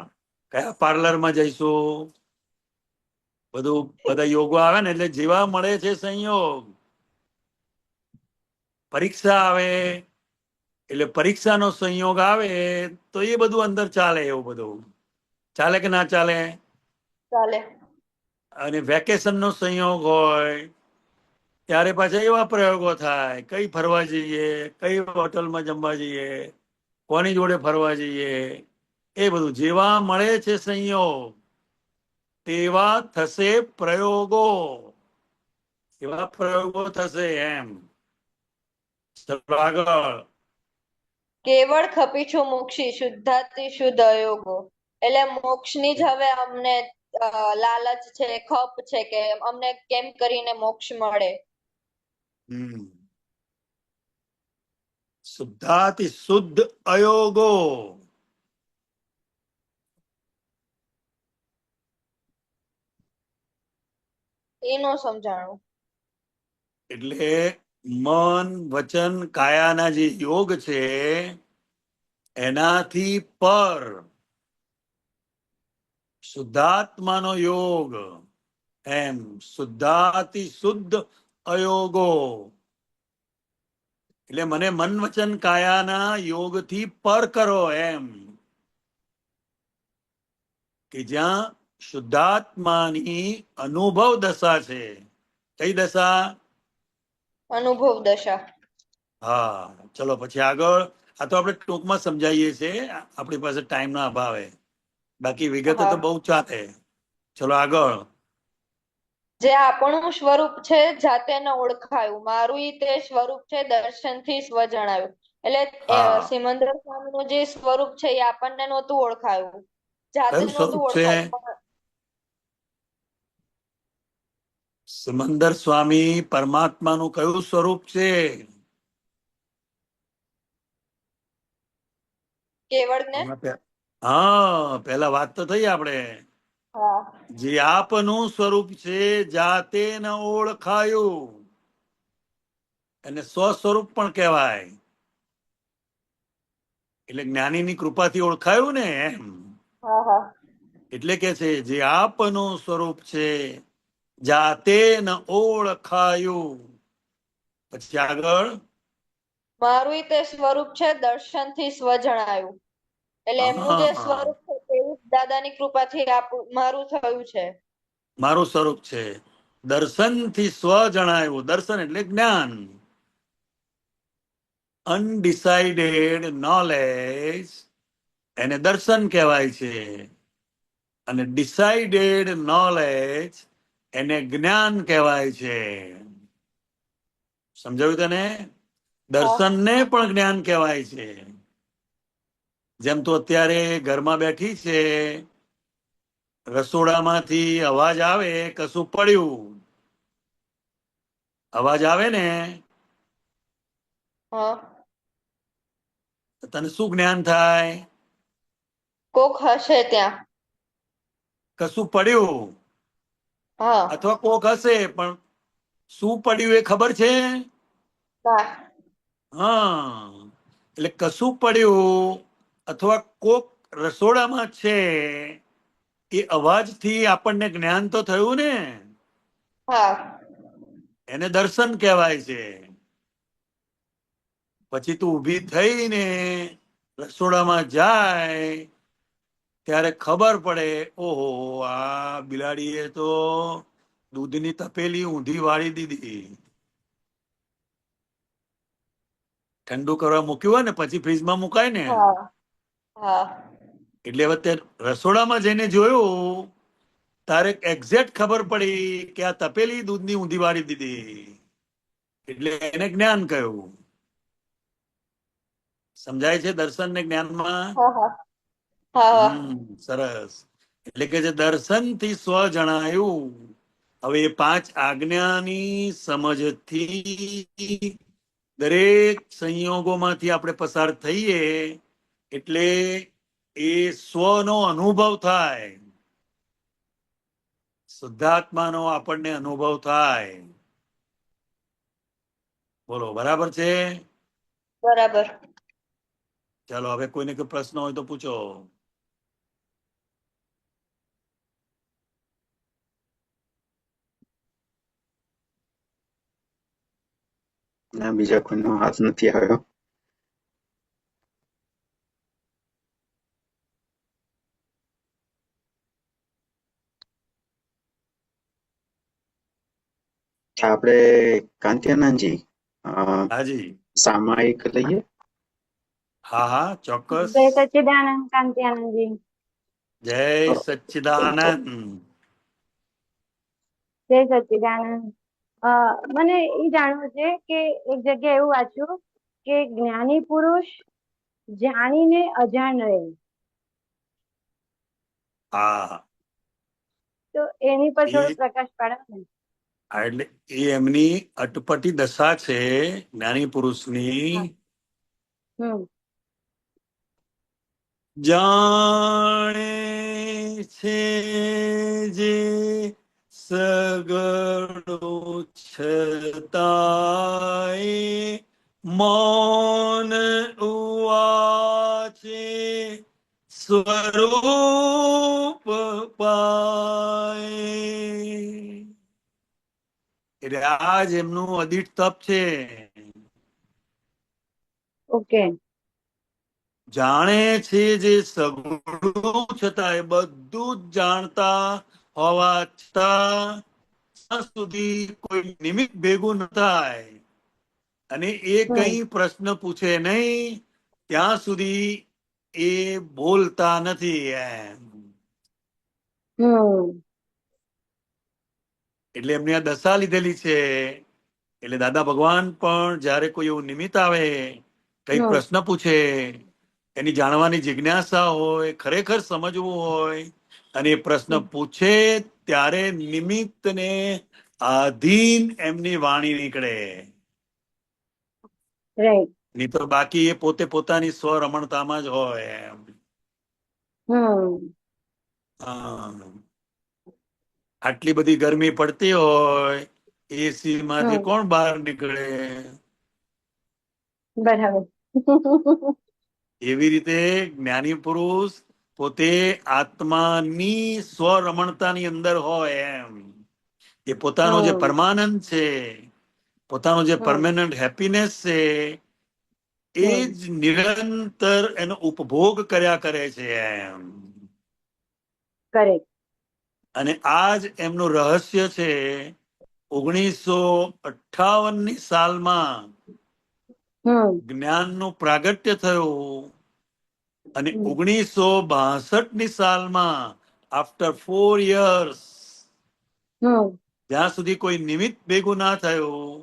કયા પાર્લરમાં જઈશું, બધું બધા યોગો આવે ને. એટલે જેવા મળે છે સંયોગ, પરીક્ષા આવે એટલે પરીક્ષાનો સંયોગ આવે તો એ બધું અંદર ચાલે. એવું બધું ચાલે કે ના ચાલે? ચાલે. અને વેકેશનનો સંયોગ હોય ત્યારે પાછા એવા પ્રયોગો થાય, કઈ ફરવા જઈએ, કઈ હોટલમાં જમવા જઈએ, કોની જોડે ફરવા જઈએ, એ બધું. જેવા મળે છે સંયોગ તેવા થશે પ્રયોગો. એવા પ્રયોગો થશે એમ. ચલો આગળ. કેવળ ખપીછું મોક્ષી શુદ્ધાતિ શુદ્ધ અયોગો. એટલે મોક્ષની જ હવે અમને લાલચ છે, ખપ છે કે અમને કેમ કરીને મોક્ષ મળે. શુદ્ધાતિ શુદ્ધ અયોગો. એનું સમજાણું. એટલે મન વચન કાયાના જે યોગ છે એનાથી પર શુદ્ધાત્માનો યોગ. એમ શુદ્ધાતિ શુદ્ધ અયોગો. એટલે મને મન વચન કાયાના યોગથી પર કરો એમ. કે જ્યાં શુદ્ધાત્માની અનુભવ દશા છે. કઈ દશા? અનુભવ દશા. હા, ચલો પછી આગળ. આ તો આપણે ટૂંકમાં સમજાવીએ છીએ, આપણી પાસે ટાઈમના અભાવે. બાકી વિગતે તો બહુ ચાલે. ચલો આગળ. જે આપણું સ્વરૂપ છે જાતે ન ઓળખાયું, મારું ઈ તે સ્વરૂપ છે દર્શનથી સ્વ જણાયું. એટલે હા, સિમંદર સ્વામીનું જે સ્વરૂપ છે એ આપણને નહોતું ઓળખાયું, જાતે કયું નહોતું સ્વરૂપ છે? ઓળખાયું. પણ સિમંદર સ્વામી પરમાત્માનું કયું સ્વરૂપ છે? કેવળ ને. હા, પેલા વાત તો થઈ આપણે. હા. જે આપનું સ્વરૂપ છે જાતે ન ઓળખાયું, એને સ્વ સ્વરૂપ પણ કહેવાય. એટલે જ્ઞાનીની કૃપાથી ઓળખાયું ને એમ. હા હા. એટલે કે છે જે આપનું સ્વરૂપ છે જાતે ન ઓળખાયું. પછી આગળ. મારું ઈ તે સ્વરૂપ છે દર્શનથી સ્વ જણાયું. એટલે એમનું જે હા, સ્વરૂપ છે તેવું જ દાદાની કૃપાથી મારું થયું છે. મારું સ્વરૂપ છે. દર્શનથી સ્વ જણાયું. દર્શન એટલે જ્ઞાન. અનડિસાઇડેડ નોલેજ એને દર્શન કહેવાય છે, અને ડિસાઇડેડ નોલેજ એને જ્ઞાન કહેવાય છે. સમજાયું તને? દર્શનને પણ જ્ઞાન કહેવાય છે. જેમ તું અત્યારે ઘરમાં બેઠી છે, રસોડામાંથી અવાજ આવે, કશું પડ્યું, અવાજ આવે ને, હા, તો તને શું જ્ઞાન થાય? કોક હશે ત્યાં. કશું પડ્યું હા, અથવા કોક હશે, પણ શું પડ્યું એ ખબર છે? ના, હા, એટલે કશું પડ્યું અથવા કોક રસોડામાં છે, એ અવાજથી આપણને જ્ઞાન તો થયું ને, હા, એને દર્શન કહેવાય છે. પછી તું ઊભી થઈને રસોડામાં જાય ત્યારે ખબર પડે, ઓહો, આ બિલાડીએ તો દૂધની તપેલી ઊંધી વાળી દીધી. ઠંડુ કરવા મૂક્યું હોય ને પછી ફ્રીજમાં મુકાય ને, હા, હા, એટલે હવે તે રસોડામાં જઈને જોયું, તારે એક્ઝેક્ટ ખબર પડી કે આ તપેલી દૂધની ઊંધી વાળી દીધી, એટલે એને જ્ઞાન કહ્યું. સમજાય છે દર્શન ને જ્ઞાનમાં? હા, હા, હા, સરસ. એટલે કે જે દર્શનથી સ્વ જણાયું. હવે એ 5 આજ્ઞાની સમજથી દરેક સંયોગોમાંથી આપણે પસાર થઈએ એટલે એ સ્વનો અનુભવ થાય, શુદ્ધાત્માનો આપણને અનુભવ થાય. બોલો, બરાબર છે? બરાબર. ચાલો, હવે કોઈને કોઈ પ્રશ્ન હોય તો પૂછો. ના, બીજા કોઈનો હાથ નથી આવ્યો. આપણે કાંત્યાનંદજી હાજી, સામાયિક લઈએ. હા હા, ચોક્કસ. જય સચ્ચિદાનંદ કાંતિયાનંદજી. જય સચ્ચિદાનંદ. જય સચ્ચિદાનંદ. મને એ જાણવું છે કે એક જગ્યાએ એવું વાંચ્યું કે જ્ઞાની પુરુષ જાણીને અજાણ રહે, હા, તો એની પર થોડો એ પ્રકાશ પાડો ને. એટલે એ એમની અટપટી દશા છે જ્ઞાની પુરુષની. હા. હમ. જાણે છે જે સગળો છતાંય મૌન ઉવાચે સ્વરૂપ પાય. એટલે આ જ એમનું અદિઠ તપ છે. ઓકે. જાણે છે જે સગળું છતાં એ બધું જ જાણતા હોવા છતાં જ્યાં સુધી કોઈ નિમિત્ત ભેગું ન થાય અને એ હમ. કઈ પ્રશ્ન પૂછે નહીં ત્યાં સુધી એ બોલતા નથી એમ. હમ. એટલે એમની આ દશા લીધેલી છે. એટલે દાદા ભગવાન પણ જયારે કોઈ એવું નિમિત્ત આવે, કઈક હમ. પ્રશ્ન પૂછે, એની જાણવાની જિજ્ઞાસા હોય, ખરેખર સમજવું હોય અને એ પ્રશ્ન પૂછે ત્યારે નિમિત્તને આધીન એમની વાણી નીકળે. રાઈટ. નહીં તો બાકી એ પોતે પોતાની સ્વરમણતામાં જ હોય એમ. હમ. હા. આટલી બધી ગરમી પડતી હોય, એસી માંથી હમ. કોણ બહાર નીકળે? બરાબર. એવી રીતે જ્ઞાની પુરુષ પોતે આત્માની સ્વરમણતાની અંદર હોય એમ. એ પોતાનો જે હમ. પરમાનંદ છે, પોતાનો જે હમ. પરમેનન્ટ હેપીનેસ છે, એ હમ. જ નિરંતર એનો ઉપભોગ કર્યા કરે છે એમ. કરેક્ટ. અને આ જ એમનું રહસ્ય છે. 1958ની સાલમાં હમ. જ્ઞાનનું પ્રાગટ્ય થયું અને હમ. 1962 સાલમાં આફ્ટર 4 years હમ. જ્યાં સુધી કોઈ નિમિત્ત ભેગું ના થયું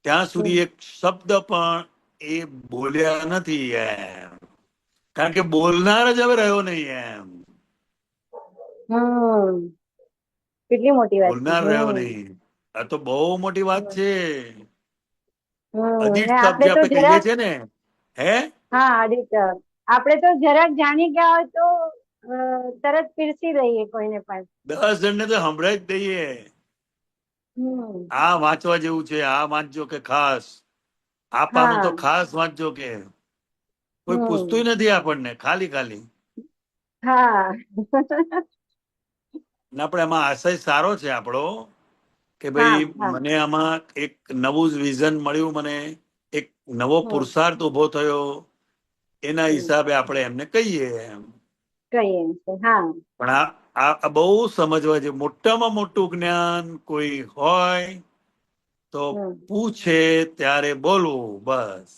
ત્યાં સુધી હમ. એક શબ્દ પણ એ બોલ્યા નથી એમ. કારણ કે બોલનાર જ હવે રહ્યો નહીં એમ. હમ. કેટલી મોટી વાત છે. બોલનાર રહ્યો નહીં. આ તો બહુ મોટી વાત છે. હજી ને જ આપણે જે તો આપણે કહીએ જરાક, છીએ ને, હે હા આદિત્ય, આપણે તો જરાક જાણી ગયા હોય તો તરત પીરસી દઈએ કોઈને પણ. 10 જણને તો સંભળાઈ જ દઈએ. હમ. આ વાંચવા જેવું છે, આ વાંચજો કે ખાસ, આ પાનું હા. તો ખાસ વાંચજો કે. કોઈ હમ. પૂછતું નથી આપણને, ખાલી ખાલી. હા. ને આપણે એમાં આશય સારો છે આપણો કે હા. ભાઈ હા. મને આમાં એક નવું વિઝન મળ્યું, મને એક નવો હમ. પુરુષાર્થ ઉભો થયો, એના હમ. હિસાબે આપણે એમને કહીએ એમ. કહીએ છે. હા. પણ આ બહુ સમજવા છે. મોટામાં મોટું જ્ઞાન કોઈ હોય તો હમ. પૂછે ત્યારે બોલવું, બસ.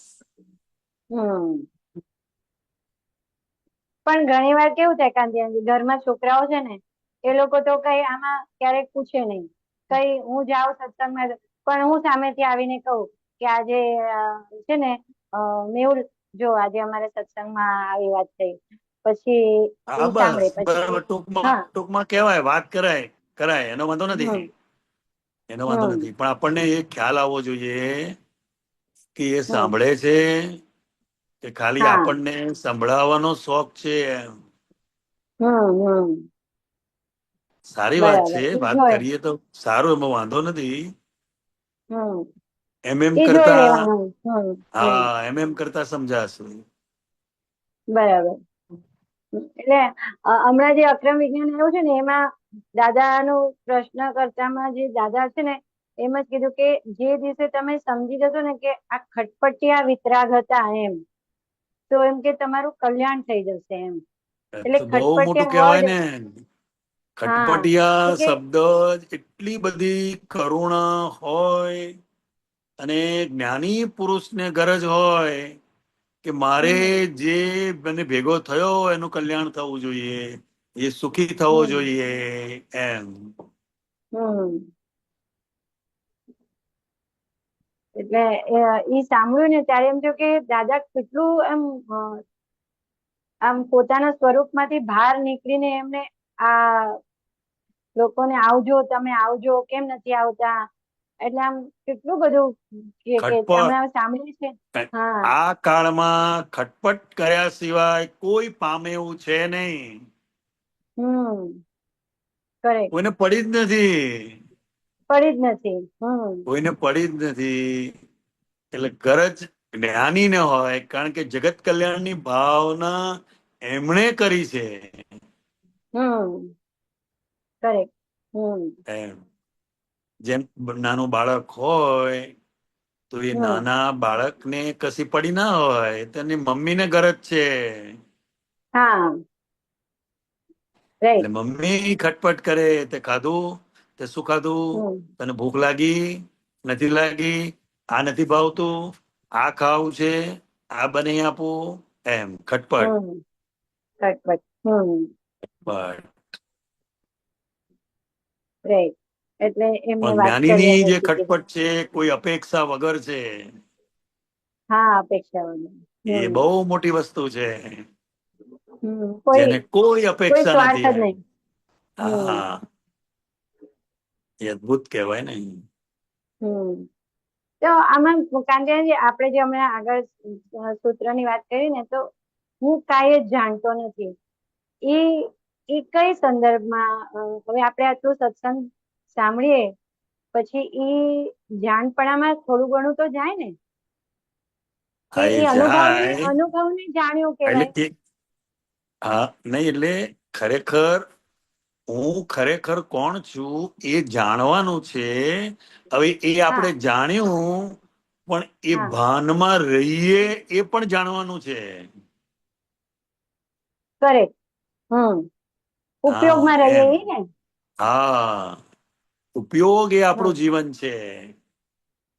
હમ. પણ ઘણી વાર કેવું થાય કાંતિયાજી, ઘરમાં છોકરાઓ છે ને, એ લોકો તો કઈ આમાં ક્યારેક પૂછે નહીં. કઈ હું જાઉં સત્સંગમાં પણ હું સામેથી આવીને કહું કે આજે છે ને મેહુલ, જો આજે અમારે સત્સંગમાં આવી વાત થઈ. પછી હા, એ બસ સાંભળે પછી. બરાબર. ટૂંકમાં હા. ટૂંકમાં કહેવાય, વાત કરાય કરાય, એનો વાંધો નથી. હમ. એનો વાંધો હમ. નથી, પણ આપણને એ ખ્યાલ આવવો જોઈએ કે એ હમ. સાંભળે છે કે ખાલી હા. આપણને સંભળાવવાનો શોખ છે એમ. હમ. હમ. સારી વાત બરાબર. છે, એ વાત જોઈ. કરીએ તો સારું, એમાં વાંધો નથી. હમ. એમ એ જોઈ કરતા, લેવાનું. હમ. હમ. હા, એમ કરતા સમજાશે. બરાબર. એટલે હમણાં જે અક્રમ વિજ્ઞાન આવ્યું છે ને, એમાં દાદાનું પ્રશ્ન કરતામાં જે દાદા છે ને, એમ જ કીધું કે જે દિવસે તમે સમજી જશો ને કે આ ખટપટિયા વિતરાગ હતા એમ, તો એમ કે તમારું કલ્યાણ થઈ જશે એમ. એ એટલે તો બહુ મોટું ખટપટિયા કહેવાય વર્ડ. ને. હા. ખટપટિયા તો કે શબ્દ જ એટલી બધી કરુણા હોય અને જ્ઞાની પુરુષને ગરજ હોય કે મારે હમ. જે મને ભેગો થયો એનું કલ્યાણ થવું જોઈએ, એ સુખી થવો હમ. જોઈએ એમ. હમ. એટલે એ સાંભળ્યું ને ત્યારે એમ થયું કે દાદા કેટલું એમ આમ પોતાના સ્વરૂપમાંથી બહાર નીકળીને એમને આ લોકોને આવજો, તમે આવજો, કેમ નથી આવતા, એટલે આમ કેટલું બધું કે ખટપટ હમણાં સાંભળ્યું છે. હા. આ કાળમાં ખટપટ કર્યા સિવાય કોઈ પામે એવું છે નહીં. હમ. કરેક્ટ. કોઈને પડી જ નથી. પડી જ નથી. હમ. કોઈને પડી જ નથી. એટલે ગરજ જ્ઞાનીને હોય, કારણ કે જગત કલ્યાણની ભાવના એમણે કરી છે હમ. કરેક્ટ. હમ. એમ. જેમ નાનું બાળક હોય તો એ હમ. નાના બાળકને કશી પડી ના હોય, તેની મમ્મીને ગરજ છે. હા. એટલે રાઈટ. મમ્મી ખટપટ કરે, તે ખાધું, તે શું ખાધું, હમ. તને ભૂખ લાગી, નથી લાગી, આ નથી ભાવતું, આ ખાવું છે, આ બનાવી આપું, એમ ખટપટ. હમ. ખટપટ. હમ. But right. એટલે એમને પણ વાત્સલ્ય જ્ઞાનીની થઈ જે ચૂકી છે. ખટપટ છે કોઈ અપેક્ષા વગર છે. હા, અપેક્ષા વગર. એ હમ. બહુ મોટી વસ્તુ છે, હમ. જેને કોઈ કોઈ અપેક્ષા સ્વાર્થ નથી જ એમ. નહીં. હમ. હા, એ અદભુત કહેવાય ને. હમ. તો આમાં કાંતિયાજી, આપણે જે હમણાં આગળ સૂત્રની વાત કરી ને, તો હું કાંઈ જ જાણતો નથી, એ એ કઈ સંદર્ભમાં હવે આપણે આટલું સત્સંગ સાંભળીએ પછી એ જાણપણામાં થોડું ઘણું તો જાય ને, કે હા, એ જાય. અનુભવને જાણ્યું એટલે કેવાય. હા, નહીં, એટલે ખરેખર હું ખરેખર કોણ છું એ જાણવાનું છે. હવે એ હા. આપણે જાણ્યું, પણ એ હા. ભાનમાં રહીએ એ પણ જાણવાનું છે. કરેક્ટ. હમ. હા, ઉપયોગમાં રહીએ એમ. એ ને. હા, ઉપયોગ એ હમ. આપણું જીવન છે.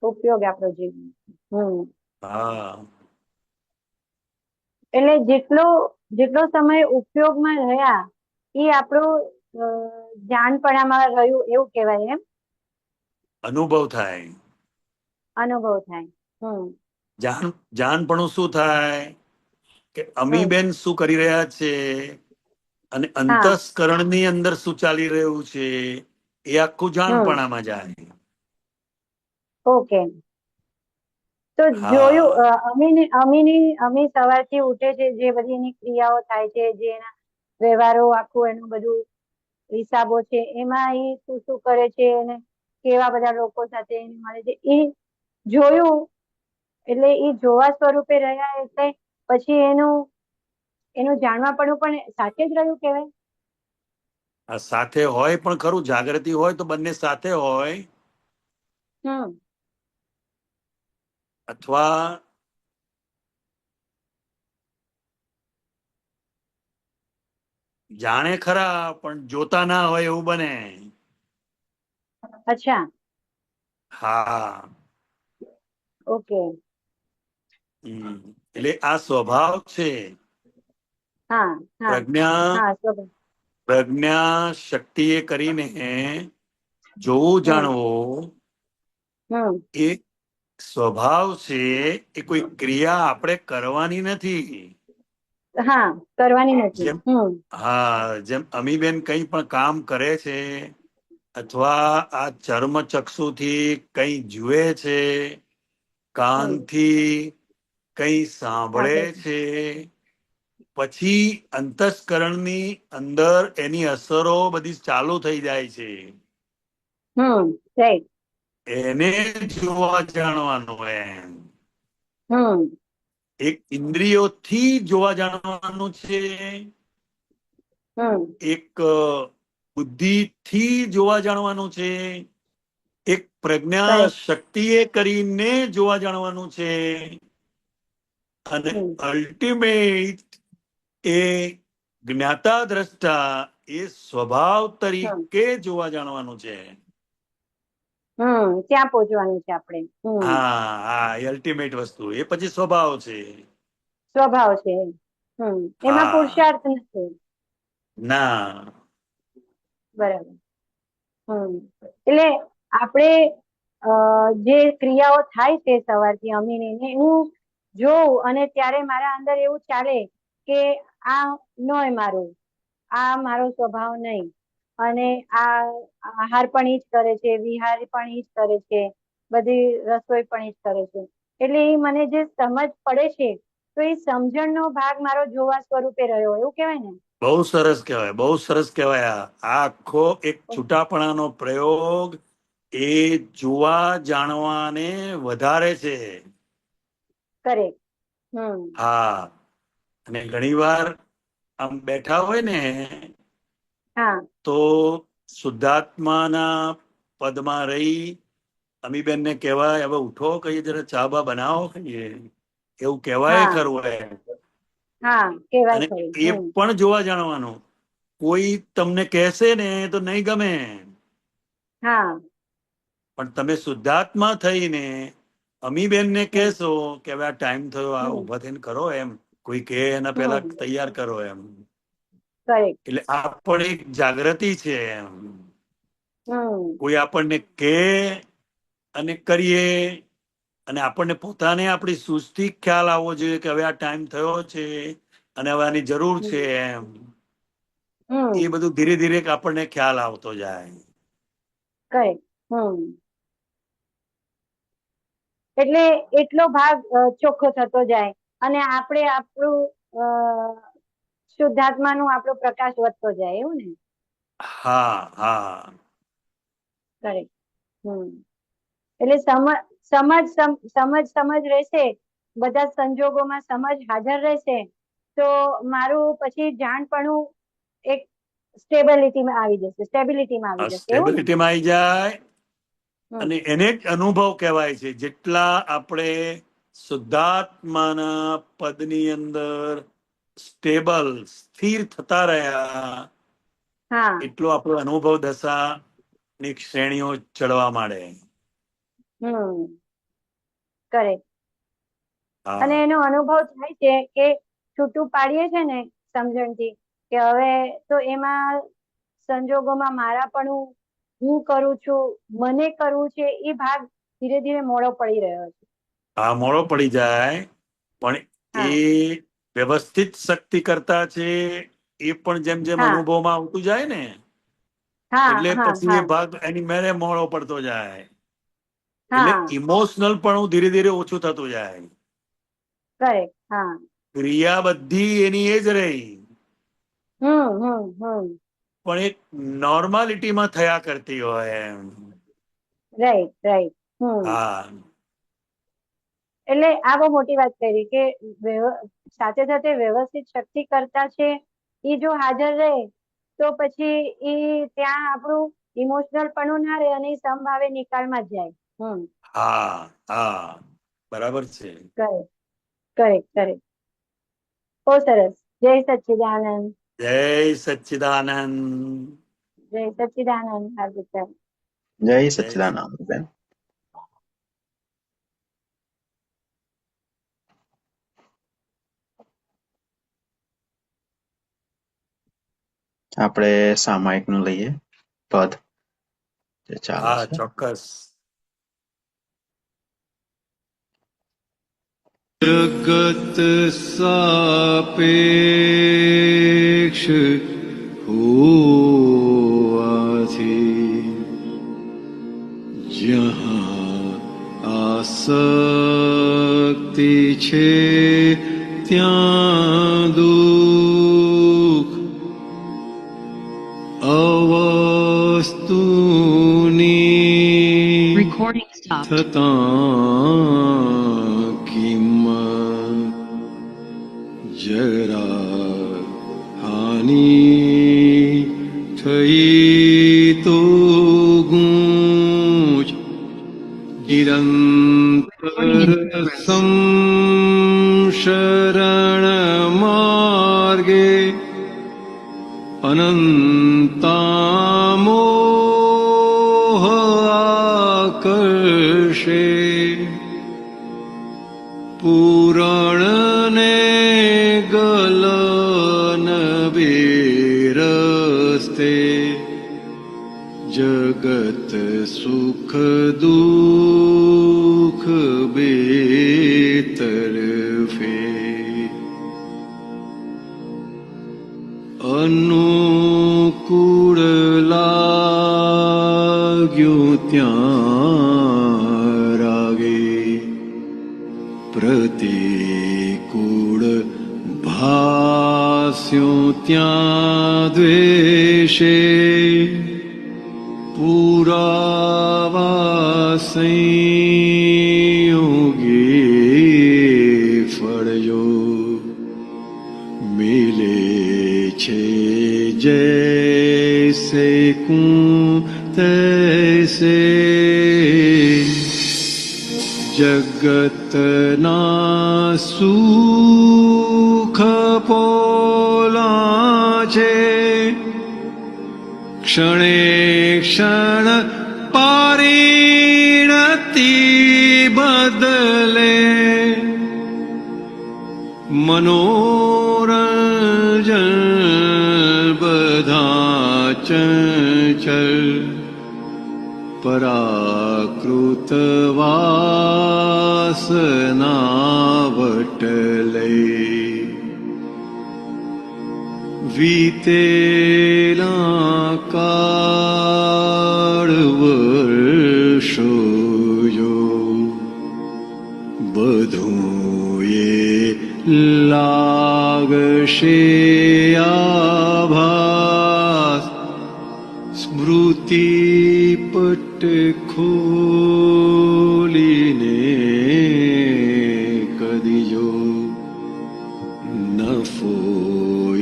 ઉપયોગ આપણો જીવન. હમ. હા. એટલે જેટલું જેટલો સમય ઉપયોગમાં રહ્યા એ આપણું જાણપણામાં રહ્યું એવું કહેવાય, એમ અનુભવ થાય. અનુભવ થાય. જાણપણું શું થાય કે અમીબેન શું કરી રહ્યા છે અને અંતસ્કરણની અંદર શું ચાલી રહ્યું છે એ આખું જાણપણામાં જાય. ઓકે. તો હા જોયું, અમી સવારથી ઉઠે છે, જે બધી એની ક્રિયાઓ થાય છે, જે એના વ્યવહારો, આખું એનું બધું હિસાબો છે, એમાં એ શું શું કરે છે અને કેવા બધા લોકો સાથે એને મળે છે, એ જોયું. એટલે એ જોવા સ્વરૂપે રહ્યા, એટલે પછી એનું જાણવાપણું પણ સાથે જ રહ્યું કહેવાય. આ સાથે હોય પણ ખરું, જાગૃતિ હોય તો બંને સાથે હોય, અથવા જાણે ખરા પણ જોતા ના હોય એવું બને. અચ્છા. હા. ઓકે. એટલે આ સ્વભાવ છે. પ્રજ્ઞા શક્તિએ કરીને જોવું જાણવું એ સ્વભાવ છે. એ કોઈ ક્રિયા આપણે કરવાની નથી. કરવાની નથી. જેમ અમીબેન કઈ પણ કામ કરે છે અથવા આ ચર્મ ચક્ષુથી કઈ જુએ છે, કાનથી કઈ સાંભળે છે, પછી અંતસ્કરણની અંદર એની અસરો બધી ચાલુ થઈ જાય છે. એને જોવા જાણવાનું એમ. એક ઇન્દ્રિયોથી જોવા જાણવાનું છે, એક બુદ્ધિથી જોવા જાણવાનું છે, એક પ્રજ્ઞા શક્તિએ કરીને જોવા જાણવાનું છે, અને અલ્ટિમેટ એ જ્ઞાતા દ્રષ્ટા એ સ્વભાવ તરીકે જોવા જાણવાનું છે. ત્યાં પહોંચવાનું છે આપણે. હા, એ અલ્ટિમેટ વસ્તુ, એ પછી સ્વભાવ છે. સ્વભાવ છે. એમાં પુરુષાર્થ નથી. ના. બરાબર. એટલે આપણે જે ક્રિયાઓ થાય છે સવારથી અમીને, હું જોઉં અને ત્યારે મારા અંદર એવું ચાલે કે આ નોય મારું, આ મારો સ્વભાવ નહીં, અને આ આહાર પણ ઈ જ કરે છે, વિહાર પણ ઈ જ કરે છે, બધી રસોઈ પણ ઈ જ કરે છે. એટલે એ મને જે સમજ પડે છે, તો એ સમજણનો ભાગ મારો જોવા સ્વરૂપે રહ્યો, એવું કહેવાય ને. બહુ સરસ કહેવાય, બહુ સરસ કહેવાય. આ આખો એક છૂટાપણાનો પ્રયોગ એ જોવા જાણવાને વધારે છે. કરેક્ટ. હા. અને ઘણી વાર આમ બેઠા હોય ને તો શુદ્ધાત્માના પદમાં રહી અમીબેનને કહેવાય, હવે ઉઠો, કહીએ જરા ચા બા બનાવો, કહીએ એવું કહેવાય ખરું હોય. અને એ પણ જોવા જાણવાનું. કોઈ તમને કહેશે ને તો નહીં ગમે, પણ તમે શુદ્ધાત્મા થઈને અમીબેનને કહેશો કે હવે આ ટાઈમ થયો, આ ઉભા થઈને કરો, એમ કોઈ કહે એના પહેલા તૈયાર કરો એમ. એટલે આ પણ એક જાગૃતિ છે એમ. કોઈ આપણને કહે અને કરીએ, અને આપણને પોતાને આપણી સૂઝથી ખ્યાલ આવવો જોઈએ કે હવે આ ટાઈમ થયો છે અને હવે આની જરૂર છે એમ. એ બધું ધીરે ધીરે આપણને ખ્યાલ આવતો જાય. એટલે એટલો ભાગ ચોખ્ખો થતો જાય અને આપણે આપણું શુદ્ધાત્માનું આપણો પ્રકાશ વધતો જાય, એવું ને. હા. એટલે સમજ રહેશે, બધા સંજોગોમાં સમજ હાજર રહેશે, તો મારું પછી જાણપણું એક સ્ટેબિલિટીમાં આવી જશે, સ્ટેબિલિટીમાં આવી જાય. અને એને જ અનુભવ કહેવાય છે. જેટલા આપણે શુદ્ધાત્માના પદની અંદર સ્ટેબલ, સ્થિર થતા રહ્યા, એટલો આપણો અનુભવ દશાની શ્રેણીઓ ચડવા માંડે. અને એનો અનુભવ થાય છે કે છૂટું પાડીએ છે ને સમજણથી કે હવે તો એમાં સંજોગોમાં મારા પણ હું કરું છું, મને કરવું છે, એ ભાગ ધીરે ધીરે મોડો પડી રહ્યો છે. આ મોડો પડી જાય, પણ હા એ વ્યવસ્થિત શક્તિ કરતા છે એ પણ જેમ જેમ હા અનુભવમાં આવતું જાય ને, હા એટલે હા પછી હા એ ભાગ એની મેરે મોડો પડતો જાય. એટલે હા ઇમોશનલ પણ ધીરે ધીરે ઓછું થતું જાય. કરેક્ટ. હા ક્રિયા બધી એની એ જ રહી, હમ પણ એક નોર્માલિટીમાં થયા કરતી હોય એમ. Right right. હા એટલે આ બહુ મોટી વાત કરી કે સાથે સાથે વ્યવસ્થિત શક્તિ કરતા છે એ જો હાજર રહે તો પછી એ ત્યાં આપણું ઇમોશનલ પણ ના રહે અને સમભાવે નિકાલમાં જ જાય. હા હા બરાબર છે. Correct correct correct. બહુ સરસ. જય સચ્ચિદાનંદ. જય સચ્ચિદાનંદ. જય સચ્ચિદાનંદ. હાર્દિક જય જય સચ્ચિદાનંદ બેન. આપણે સામાયિક નું લઈએ પદ જે ચાલે હા છે. ચોક્કસ. जगत सापेक्ष होवाથી જ્યાં આસક્તિ છે ત્યાં દુઃખ અવસ્તુની થતાં કિંમત જરા હાનિ થઈ તો ગૂંચ નિરંતર સંશરણ માર્ગે અનંતામોહ આકર્ષે પૂરણને ગલન બેરસ્તે જગત સુખ દુઃખ બે તરફે અનુકૂળ લાગ્યું ત્યાં રાગે પ્રતિકૂળ ભાસ્યું ત્યાં દ્વેષે પુરાવા સંયોગી ફળજો મિલે છે જૈસે કું તૈસે જગતના સુખ પોલા છે ક્ષણે ક્ષણ પરિણતિ બદલે મનોરંજન બધા ચંચલ પરાકૃત વાસના વટલે વીતેલા કાળ વર્ષો જો બધું એ લાગશે આભાસ સ્મૃતિ પટ ખોલીને કદીજો નફો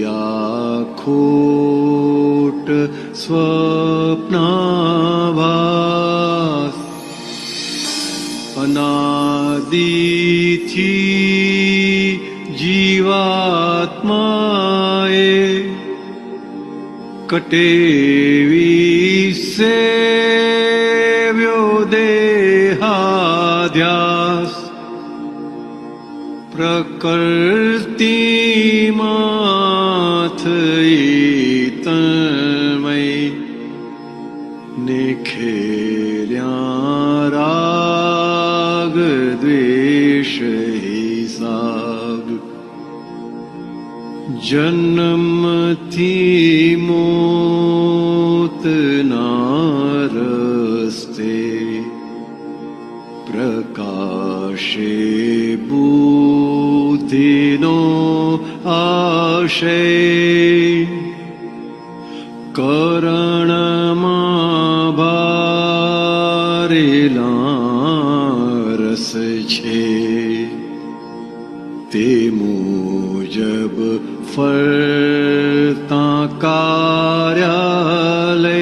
યા ખોટ સ્વપ્નાભાસ અનાદિથી જીવાત્માએ કટેવી સેવ્યો દેહાધ્યાસ પ્રકૃતિમાં તન્મય નિખેર્યા રાગ દ્વેષ હિસાબ જન્મથી મોતના રસ્તે પ્રકાશે બુદ્ધિનો આશય કરણમાં ભારેલા રસ છે તે મુજબ ફરતા કાર્યાલય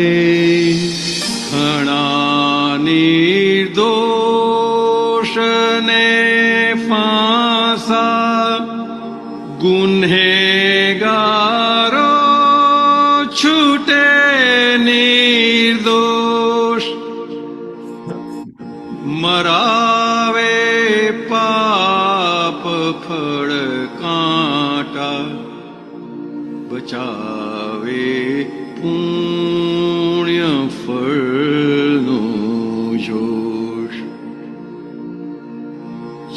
ઘણા નિર્દોષને ફાંસા ગુન્હેગારો છૂટે નિર્દોષ મરાવે પાપ ફળ કાંટા બચાવે પુણ્ય ફળનો જોશ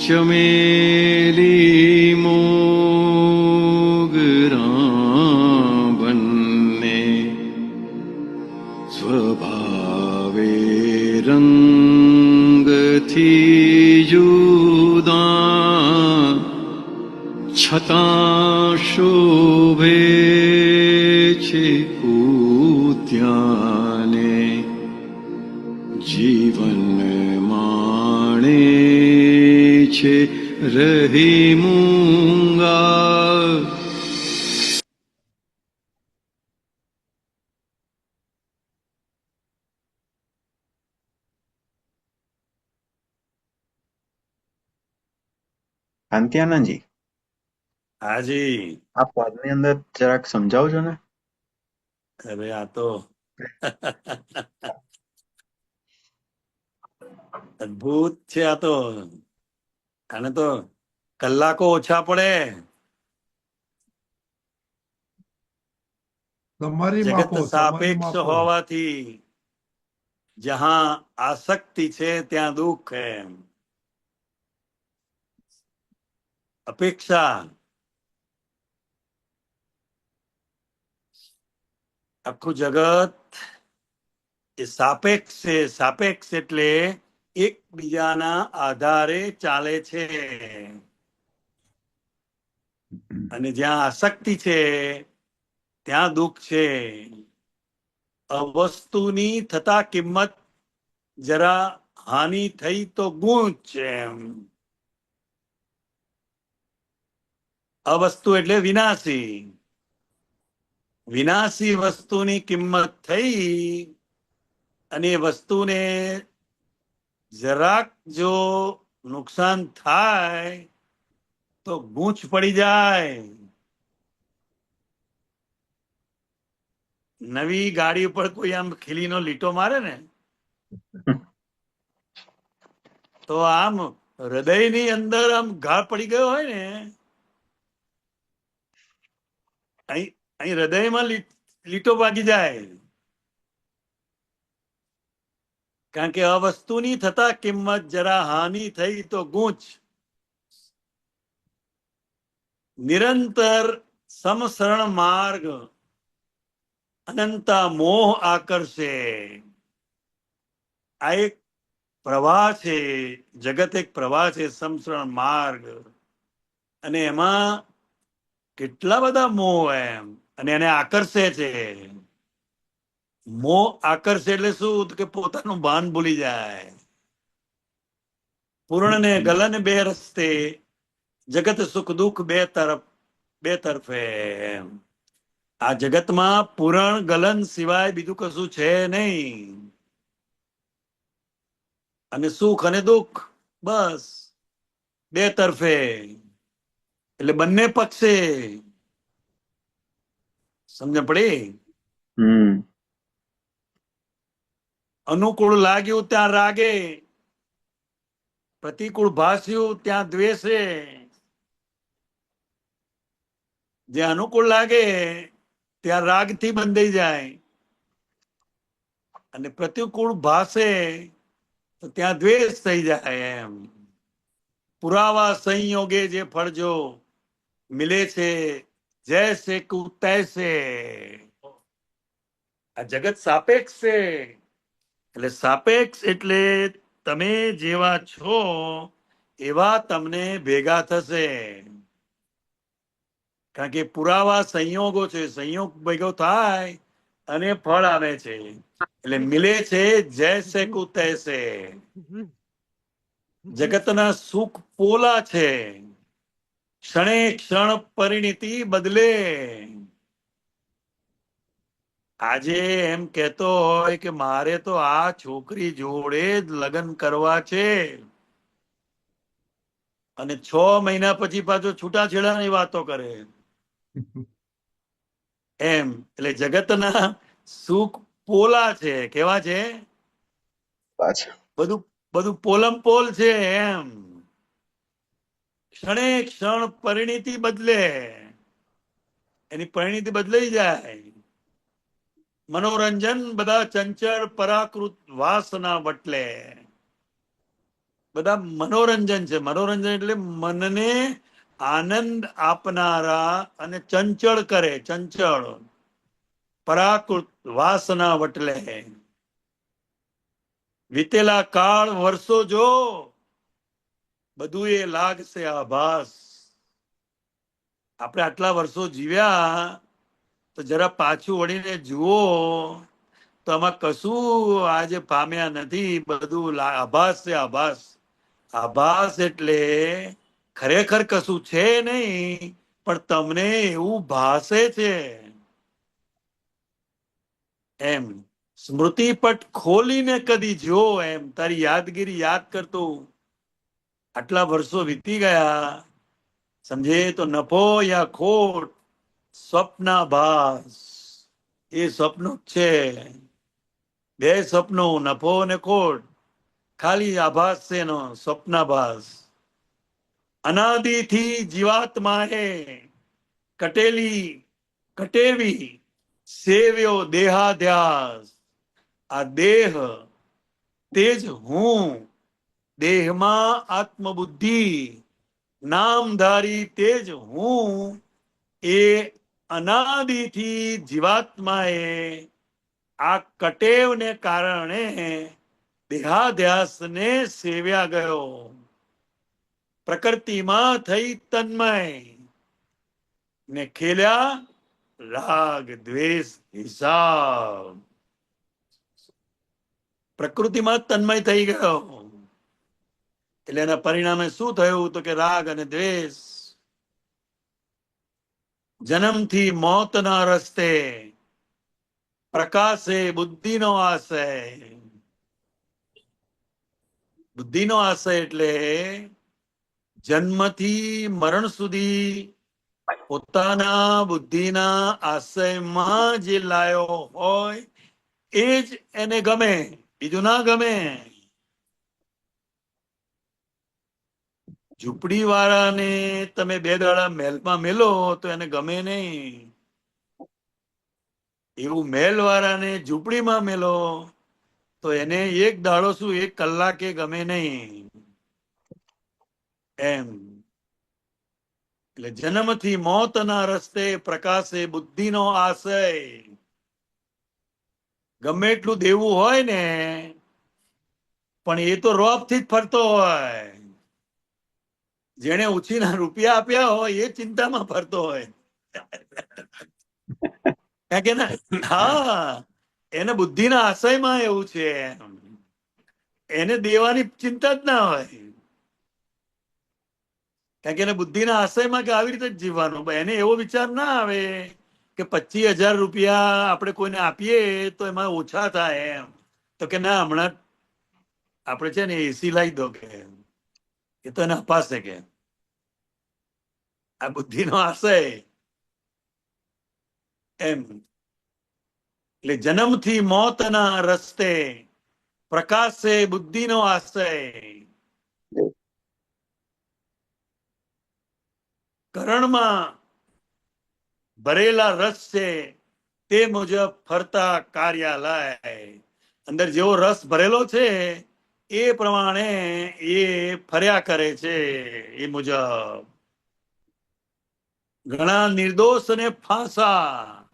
ચમેલી મોગરા બંને સ્વભાવે રંગથી જુદા છતાં શોભે છે ઉદ્યાને જીવન માણે છે રહી મૂંગા કાંત્યાનંદજી, હાજી. આ પદની અંદર જરાક સમજાવજો ને. અરે આ તો અદભુત છે. આ તો આને તો કલાકો ઓછા પડે. તમારી જગત માપો, તમારી સાપેક્ષ માપો. હોવાથી જહાં આસક્તિ છે ત્યાં દુઃખ है. અપેક્ષા આખું જગત એ સાપેક્ષ છે. સાપેક્ષ એટલે એકબીજાના આધારે ચાલે છે. અને જ્યાં આસક્તિ છે ત્યાં દુઃખ છે. વસ્તુની થતા કિંમત જરા હાનિ થઈ તો ગુંચ છે. અવસ્તુ એટલે વિનાશી. વિનાશી વસ્તુની કિંમત થઈ અને એ વસ્તુને જરાક જો નુકસાન થાય તો ગૂંચ પડી જાય. નવી ગાડી ઉપર કોઈ આમ ખીલીનો લીટો મારે ને તો આમ હૃદયની અંદર આમ ઘા પડી ગયો હોય ને, અહીં હૃદયમાં લીટો વાગી જાય. કારણ કે આ વસ્તુની થતા કિંમત જરા હાનિ થઈ તો ગૂંચ. નિરંતર સમસરણ માર્ગ અનંતા મોહ આકર્ષે. આ એક પ્રવાહ છે. જગત એક પ્રવાહ છે, સમસરણ માર્ગ. અને એમાં કેટલા બધા મોહ એમ અને એને આકર્ષે છે. મોહ આકર્ષે એટલે શું કે પોતાનું ભાન ભૂલી જાય. પૂર્ણ ને ગલન બે રસ્તે જગત સુખ દુઃખ બે તરફે. આ જગતમાં પૂરણ ગલન સિવાય બીજું કશું છે નહીં. અને સુખ અને દુઃખ બસ બે તરફે. એટલે બંને પક્ષે. સમજ પડી? અનુકૂળ લાગ્યું ત્યાં રાગે, પ્રતિકૂળ ભાસ્યું ત્યાં દ્વેષે. જે અનુકૂળ લાગે ત્યાં રાગથી બંધાઈ જાય, અને પ્રતિકૂળ ભાષે તો ત્યાં દ્વેષ થઈ જાય. એમ પુરાવા સંયોગે જે ફળ જો મિલે છે, જૈસે કુ તૈસે. આ જગત સાપેક્ષ છે. એટલે સાપેક્ષ એટલે તમે જેવા છો એવા તમને ભેગા થશે. કારણ કે પુરાવા સંયોગો છે, સંયોગ ભેગો થાય અને ફળ આવે છે. એટલે મિલે છે જૈસે કુ તૈસે. જગતના સુખ પોલા છે, ક્ષણે ક્ષણ પરિણીતિ બદલે. આજે એમ કેતો હોય કે મારે તો આ છોકરી જોડે જ લગ્ન કરવા છે, અને 6 મહિના પછી પાછો છૂટાછેડાની વાતો કરે. એમ એટલે જગતના સુખ પોલા છે. કેવા છે? પાછા બધું બધું પોલમ પોલ છે. એમ ક્ષણે ક્ષણ પરિણીતિ બદલે, એની પરિણીતિ બદલાઈ જાય. મનોરંજન બધા ચંચળ પરાકૃત વાસના વટલે. બધા મનોરંજન છે. મનોરંજન એટલે મનને આનંદ આપનારા અને ચંચળ કરે. ચંચળ પરાકૃત વાસના વટલે. વીતેલા કાળ વર્ષો જો બધું એ લાગશે આભાસ. આપણે આટલા વર્ષો જીવ્યા તો જરા પાછું વળીને જુઓ તો આમાં કશું આજે પામ્યા નથી. બધું આભાસ છે. આભાસ. આભાસ એટલે ખરેખર કશું છે નહીં, પણ તમને એવું ભાસે છે. એમ સ્મૃતિપટ ખોલીને કદી જો, એમ તારી યાદગીરી યાદ કરતો. આટલા વર્ષો વીતી ગયા, સમજે તો નફો યા ખોટ સ્વપ્નાભાસ. એ સ્વપ્ન છે. બે સ્વપ્નો, નફો અને ખોટ, ખાલી આભાસ છે એનો, સ્વપ્નાભાસ. અનાદિથી જીવાત્માએ કટેવી સેવ્યો દેહાધ્યાસ. આ દેહ તેજ હું, દેહમાં આત્મબુદ્ધિ નામધારી તેજ હું. એ અનાદિથી જીવાત્માએ આ કટેવને કારણે દેહાધ્યાસને સેવ્યા ગયો. પ્રકૃતિમાં થઈ તન્મય ને ખેલ્યા રાગ દ્વેષ હિસાબ. પ્રકૃતિમાં તન્મય થઈ ગયો એટલે એના પરિણામે શું થયું? તો કે રાગ અને દ્વેષ. જન્મથી મોતના રસ્તે પ્રકાશે બુદ્ધિનો આશય. બુદ્ધિનો આશય એટલે જન્મથી મરણ સુધી પોતાના બુદ્ધિના આશયમાં જે લાયો હોય એ જ એને ગમે, બીજું ના ગમે. ઝૂંપડી વાળાને તમે 2 દાડા મહેલમાં મેલો તો એને ગમે નહીં. એવું મહેલ વાળાને ઝૂંપડીમાં મેલો તો એને 1 દાડો શું 1 કલાકે ગમે નહીં. એમ એટલે જન્મથી મોતના રસ્તે પ્રકાશે બુદ્ધિનો આશય. ગમે એટલું દેવું હોય ને, પણ એ તો રોબથી જ ફરતો હોય. જેને ઉછીના રૂપિયા આપ્યા હોય એ ચિંતામાં ફરતો હોય. કે હા, એને બુદ્ધિના આશયમાં એવું છે. એને દેવાની ચિંતા જ ના હોય. કારણ કે એને બુદ્ધિના આશયમાં કે આવી રીતે જ જીવવાનું. એને એવો વિચાર ના આવે કે 25,000 રૂપિયા આપણે કોઈને આપીએ તો એમાં ઓછા થાય. એમ તો કે ના, હમણાં આપણે છે ને એસી લાવી દો, કે એ તો એને અપાશે. કે આ બુદ્ધિનો આશય. એમ એટલે જન્મથી મોતના રસ્તે પ્રકાશે બુદ્ધિનો આશય. કરણમાં ભરેલા રસ છે તે મુજબ ફરતા કાર્યાલય. અંદર જેવો રસ ભરેલો છે એ પ્રમાણે એ ફર્યા કરે છે. એ મુજબ ઘણા નિર્દોષ અને ફાંસા,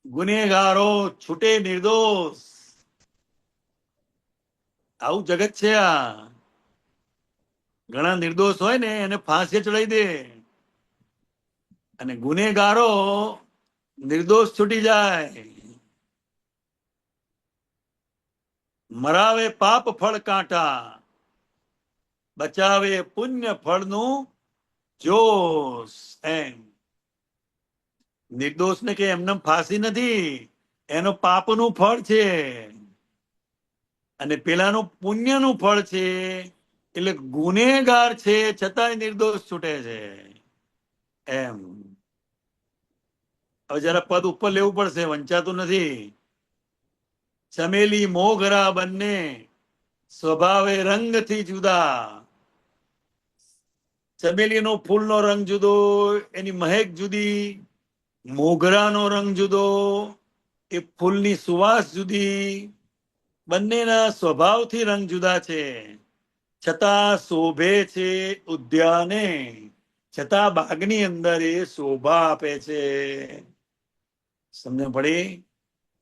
ગુનેગારો છૂટે નિર્દોષ. આવું જગત છે આ. ઘણા નિર્દોષ હોય ને એને ફાંસી ચડાવી દે અને ગુનેગારો નિર્દોષ છૂટી જાય. મરાવે પાપ ફળ કાંટા, બચાવે પુણ્ય ફળનું જોશ. એમ નિર્દોષ ને કે એમને ફાંસી નથી, એનો પાપનું ફળ છે અને પેલાનું પુણ્યનું ફળ છે. એટલે ગુનેગાર છે છતાંય નિર્દોષ છૂટે છે. એમ હવે જરા પદ ઉપર લેવું પડશે, વંચાતું નથી. ચમેલી મોગરા બંને સ્વભાવે રંગથી જુદા. ચમેલીનો ફૂલનો રંગ જુદો, એની મહેક જુદી. મોગરાનો રંગ જુદો, એ ફૂલની સુવાસ જુદી. બંનેના સ્વભાવથી રંગ જુદા છે, છતાં શોભે છે ઉદ્યાને. છતાં બાગની અંદર એ શોભા આપે છે. સમજણ પડી?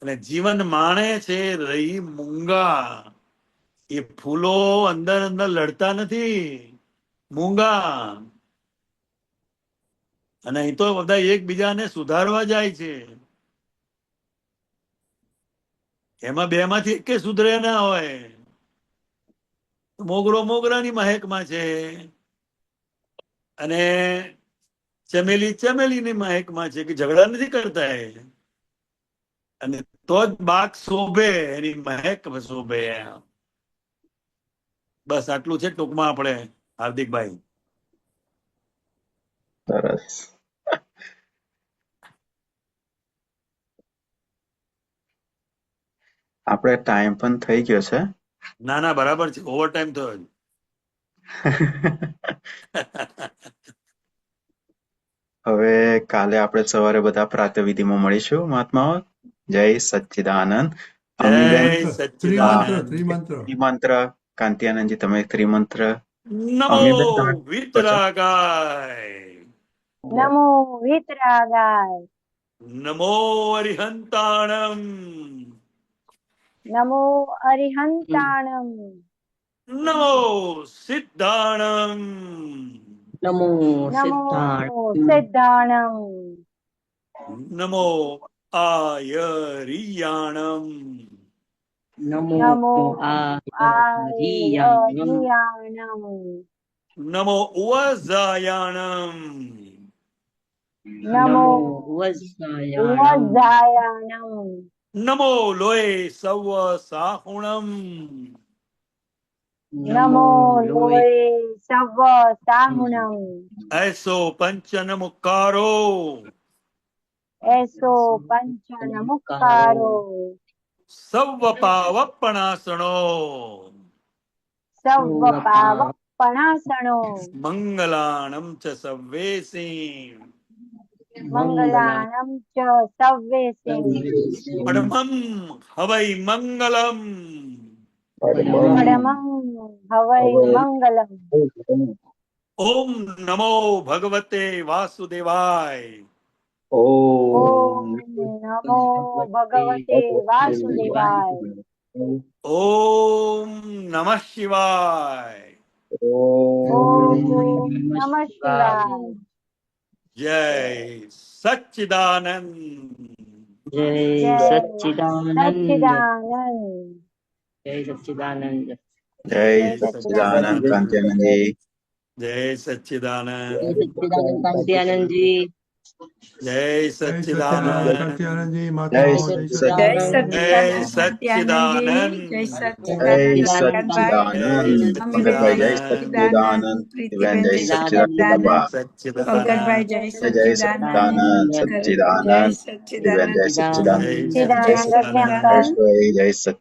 અને જીવન માણે છે રહી મૂંગા. એ ફૂલો અંદર અંદર લડતા નથી, મૂંગા. અને અહીં તો બધા એકબીજાને સુધારવા જાય છે. એમાં બે માંથી એક સુધરે ના હોય. મોગરો મોગરાની મહેકમાં છે અને ચમેલી ચમેલીની મહેકમાં છે, કે ઝઘડા નથી કરતા એ. અને તો જ બાગ શોભે, એની મહેક શોભે. બસ આટલું છે ટૂંકમાં આપણે. હાર્દિકભાઈ સરસ. આપણે ટાઈમ પણ થઈ ગયો છે. ના ના બરાબર છે, ઓવર ટાઈમ થયો છે. હવે કાલે આપણે સવારે બધા પ્રાતઃવિધિમાં મળીશું. મહાત્માઓ જય સચ્ચિદાનંદ. અમીબેન જય સચ્ચિદાનંદ. ત્રિમંત્ર. કાંતિયાનંદજી તમે ત્રિમંત્ર. નમો અમીબેન તમે વિતરાગાય, નમો વિતરાગાય, નમો અરિહંતાણમ, નમો અરિહંતાણમ, નમો સિદ્ધાણમ, નમો નમો સિદ્ધાણમ, નમો આયરિયાણમ, નમો આર્યાણમ, નમો ઉવઝાયાણમ, નમો વજ્જાયાણમ, વજ્જાયાણમ, નમો લોય સવ સાહુણમ, નમો લોય સવ સાહુણમ, એસો પંચનમુકારો, એસો પંચનમુક્કારો, સવ પાવપણાસણો, સવ પાવપણાસણો, મંગલાણમ ચ સવ્વેસી, મંગલાણમ ચ સવ્વેસિં, પરમં હવૈ મંગલમ, પરમં હવૈ મંગલમ. ઓમ નમો ભગવતે વાસુદેવાય, ઓમ નમો ભગવતે વાસુદેવાય, ઓમ નમઃ શિવાય, ઓમ નમઃ શિવાય. જય સચ્ચિદાનંદ, જય સચ્ચિદાનંદ, સચ્ચિદાનંદ, જય સચ્ચિદાનંદ, જય સચ્ચિદાનંદ કાંતિયાનંદજી. જય સચ્ચિદાનંદ, જય સચ્ચિદાનંદ કાંતિયાનંદજી, જય સચ્ચિદાનંદ, કાંતિયાનંદજી. જય મહાત્માઓ સચ્ચિદાનંદ. જય જય સચ્ચિદાનંદ. પંકજભાઈ જય સચ્ચિદાનંદ. દિવ્યાન જય સચ્ચિદાનંદ. બા સચ્ચિદાનંદ, જય સચ્ચિદાનંદ. સચ્ચિદાનંદ. દિવ્યાન જય સચ્ચિદાનંદ. સચ્ચિદાનંદ હર્ષભાઈ જય સચ્ચિદાનંદ.